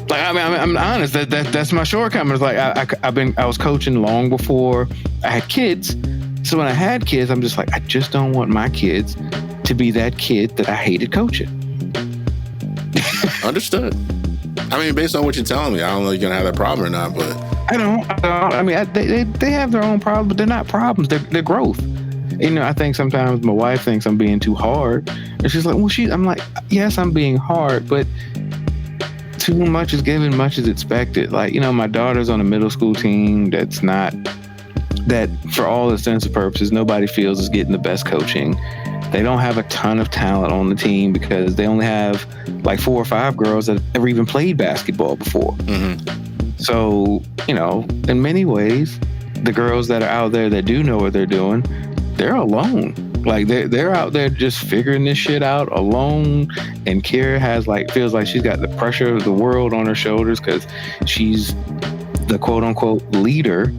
Like, I mean, I'm honest. That's my shortcoming. Like, I was coaching long before I had kids. So when I had kids, I'm just like, I just don't want my kids to be that kid that I hated coaching. Understood. I mean, based on what you're telling me, I don't know if you're gonna have that problem or not, but I don't. I mean, they have their own problems, but they're not problems. They're growth. I think sometimes my wife thinks I'm being too hard, and she's like, well, I'm like, yes, I'm being hard, but too much is given, much is expected. Like, my daughter's on a middle school team that for all intents and purposes, nobody feels is getting the best coaching. They don't have a ton of talent on the team because they only have like 4 or 5 girls that have ever even played basketball before. Mm-hmm. So, in many ways, the girls that are out there that do know what they're doing, they're alone. Like, they're out there just figuring this shit out alone. And Kira feels like she's got the pressure of the world on her shoulders because she's the quote unquote leader.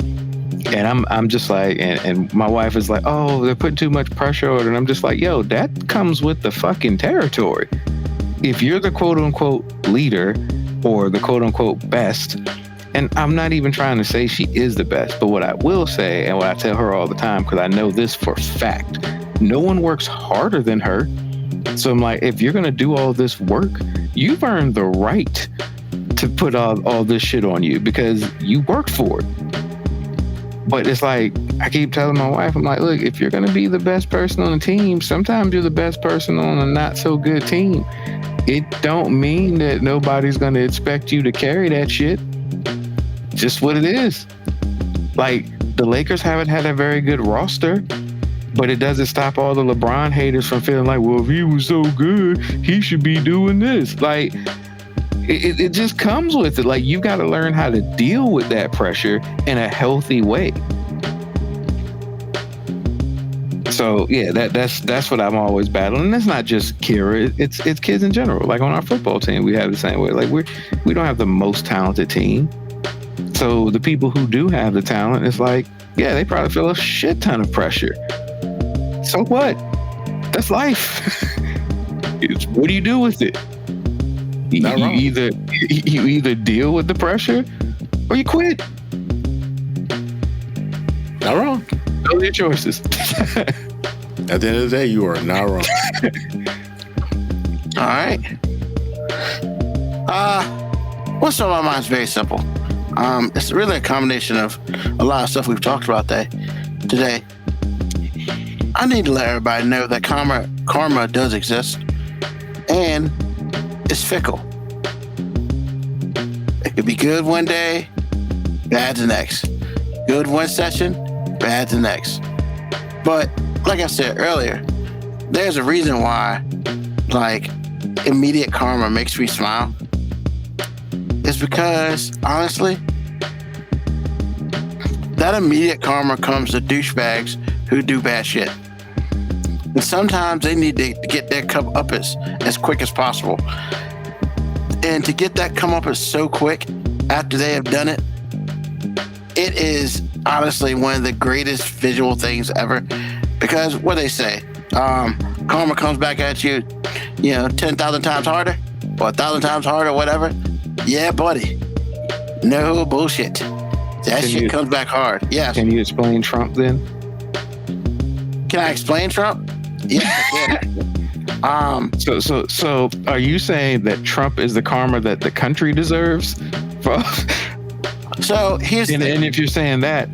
And I'm just like, and my wife is like, oh, they're putting too much pressure on her. And I'm just like, yo, that comes with the fucking territory. If you're the quote unquote leader or the quote unquote best, and I'm not even trying to say she is the best, but what I will say, and what I tell her all the time, because I know this for fact, no one works harder than her. So I'm like, if you're going to do all this work, you've earned the right to put all this shit on you because you worked for it. But it's like, I keep telling my wife, I'm like, look, if you're going to be the best person on the team, sometimes you're the best person on a not so good team. It don't mean that nobody's going to expect you to carry that shit. Just what it is. Like, the Lakers haven't had a very good roster, but it doesn't stop all the LeBron haters from feeling like, well, if he was so good, he should be doing this. Like, it just comes with it. Like, you got to learn how to deal with that pressure in a healthy way. So yeah, that's what I'm always battling. And it's not just Kira; it's kids in general. Like on our football team, we have the same way. Like we don't have the most talented team, So the people who do have the talent, it's like, yeah, they probably feel a shit ton of pressure. So what? That's life. What do you do with it? You either deal with the pressure or you quit. Not wrong. Those are your choices. At the end of the day, you are not wrong. All right. What's on my mind is very simple. It's really a combination of a lot of stuff we've talked about today. I need to let everybody know that karma does exist, and it's fickle. It could be good one day, bad the next. Good one session, bad the next. But like I said earlier, there's a reason why, like, immediate karma makes me smile. It's because, honestly, that immediate karma comes to douchebags who do bad shit. And sometimes they need to get their comeuppance as quick as possible. And to get that comeuppance so quick after they have done it, it is honestly one of the greatest visual things ever. Because what they say, karma comes back at you, 10,000 times harder or 1,000 times harder, whatever. Yeah, buddy. No bullshit. That shit comes back hard. Yeah. Can you explain Trump then? Can I explain Trump? Yeah, I can. So are you saying that Trump is the karma that the country deserves? So here's and if you're saying that,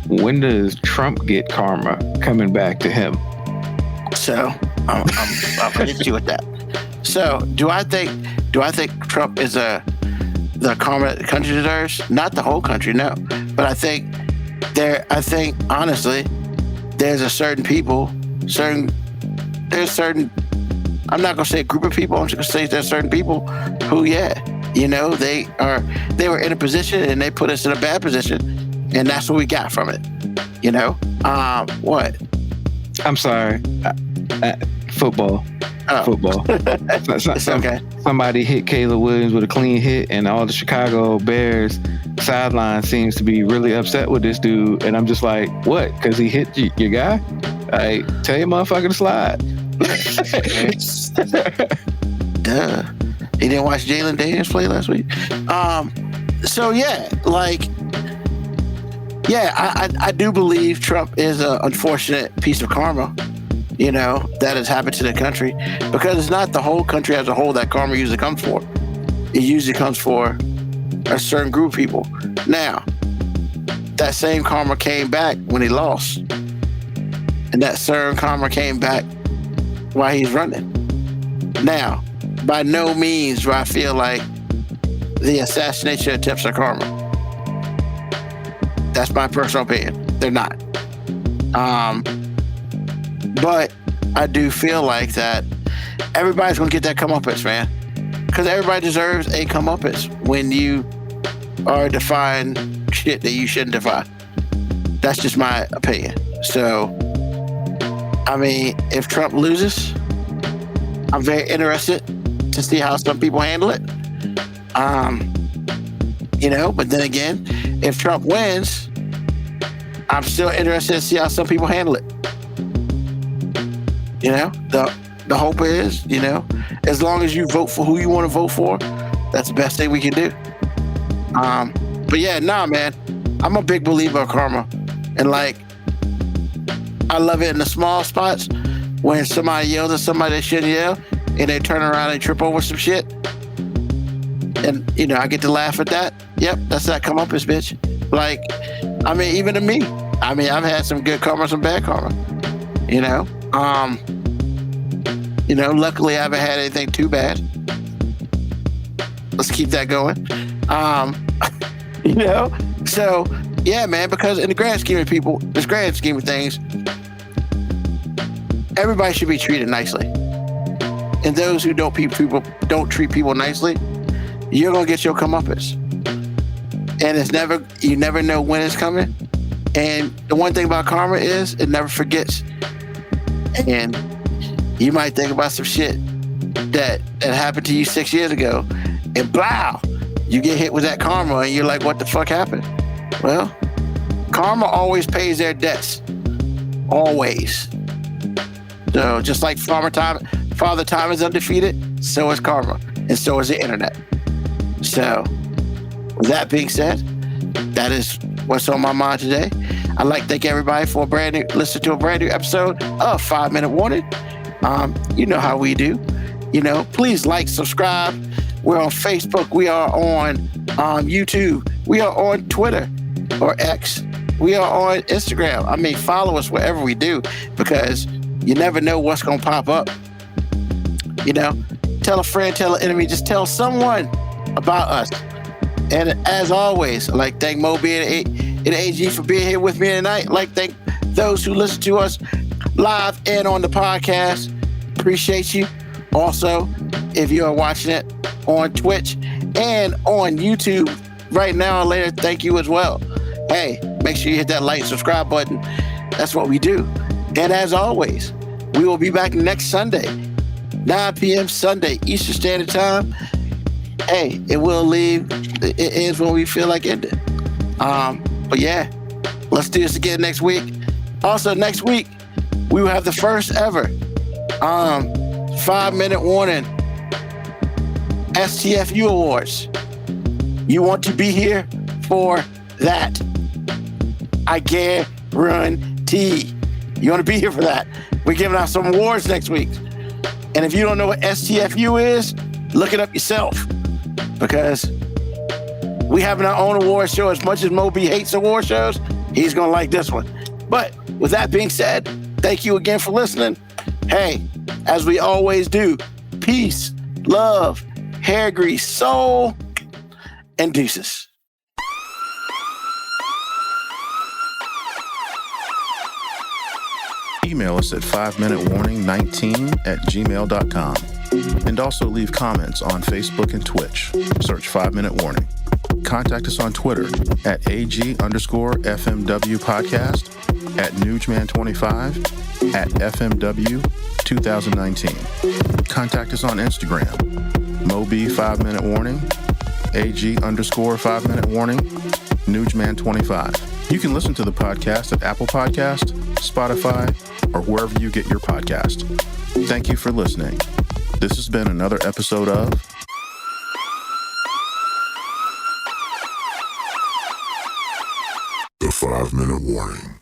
when does Trump get karma coming back to him? So I'll hit you with that. So do I think Trump is the karma that the country deserves? Not the whole country, no. But I think honestly, there's a certain people, I'm not gonna say a group of people, I'm just gonna say there's certain people who, they were in a position and they put us in a bad position, and that's what we got from it. What? I'm sorry. Football. Oh. Football. It's okay. Somebody hit Caleb Williams with a clean hit, and all the Chicago Bears sideline seems to be really upset with this dude. And I'm just like, what? Because he hit your guy? Like, tell your motherfucker to slide. Duh. He didn't watch Jalen Daniels play last week. I do believe Trump is an unfortunate piece of karma, that has happened to the country, because it's not the whole country as a whole that karma usually comes for. It usually comes for a certain group of people. Now, that same karma came back when he lost, and that certain karma came back while he's running. Now, by no means do I feel like the assassination attempts are karma. That's my personal opinion. They're not. But I do feel like that everybody's going to get that comeuppance, man. Because everybody deserves a comeuppance when you are defying shit that you shouldn't defy. That's just my opinion. So, I mean, if Trump loses, I'm very interested to see how some people handle it. But then again, if Trump wins, I'm still interested to see how some people handle it. The hope is, as long as you vote for who you want to vote for, that's the best thing we can do. But yeah, man, I'm a big believer of karma. And I love it in the small spots when somebody yells at somebody they shouldn't yell, and they turn around and trip over some shit. And, I get to laugh at that. Yep, that's that comeuppance, bitch. Even to me. I've had some good karma, some bad karma. Luckily I haven't had anything too bad. Let's keep that going. So yeah, man, because in the grand scheme of things, everybody should be treated nicely. And those who don't treat people nicely, you're gonna get your comeuppance. And you never know when it's coming. And the one thing about karma is it never forgets. And you might think about some shit that happened to you 6 years ago, and blow, you get hit with that karma and you're like, what the fuck happened? Well, karma always pays their debts. Always. So just like Father Time is undefeated, so is karma, and so is the internet. So, with that being said, that is what's on my mind today. I'd like to thank everybody for listening to a brand new episode of 5 Minute Warning. You know how we do. Please like, subscribe. We're on Facebook. We are on YouTube. We are on Twitter or X. We are on Instagram. Follow us wherever we do, because you never know what's going to pop up. Tell a friend, tell an enemy, just tell someone about us. And as always, I'd like to thank Moby and AG for being here with me tonight. I'd like to thank those who listen to us live and on the podcast. Appreciate you. Also, if you are watching it on Twitch and on YouTube right now or later, thank you as well. Hey, make sure you hit that like and subscribe button. That's what we do. And as always, we will be back next Sunday, 9 p.m. Sunday, Eastern Standard Time. Hey, it ends when we feel like ending. But yeah, let's do this again next week. Also, next week, we will have the first ever 5 Minute Warning STFU Awards. You want to be here for that. I guarantee. You want to be here for that. We're giving out some awards next week. And if you don't know what STFU is, look it up yourself. Because we have our own award show. As much as Moby hates award shows, he's going to like this one. But with that being said, thank you again for listening. Hey, as we always do, peace, love, hair grease, soul, and deuces. Email us at 5minutewarning19@gmail.com. And also leave comments on Facebook and Twitch. Search 5 Minute Warning. Contact us on Twitter at AG_FMW podcast, at Nugman25, at FMW 2019. Contact us on Instagram, Moby 5 Minute Warning, AG_5 Minute Warning, Nugman25. You can listen to the podcast at Apple Podcast, Spotify, or wherever you get your podcast. Thank you for listening. This has been another episode of The 5 Minute Warning.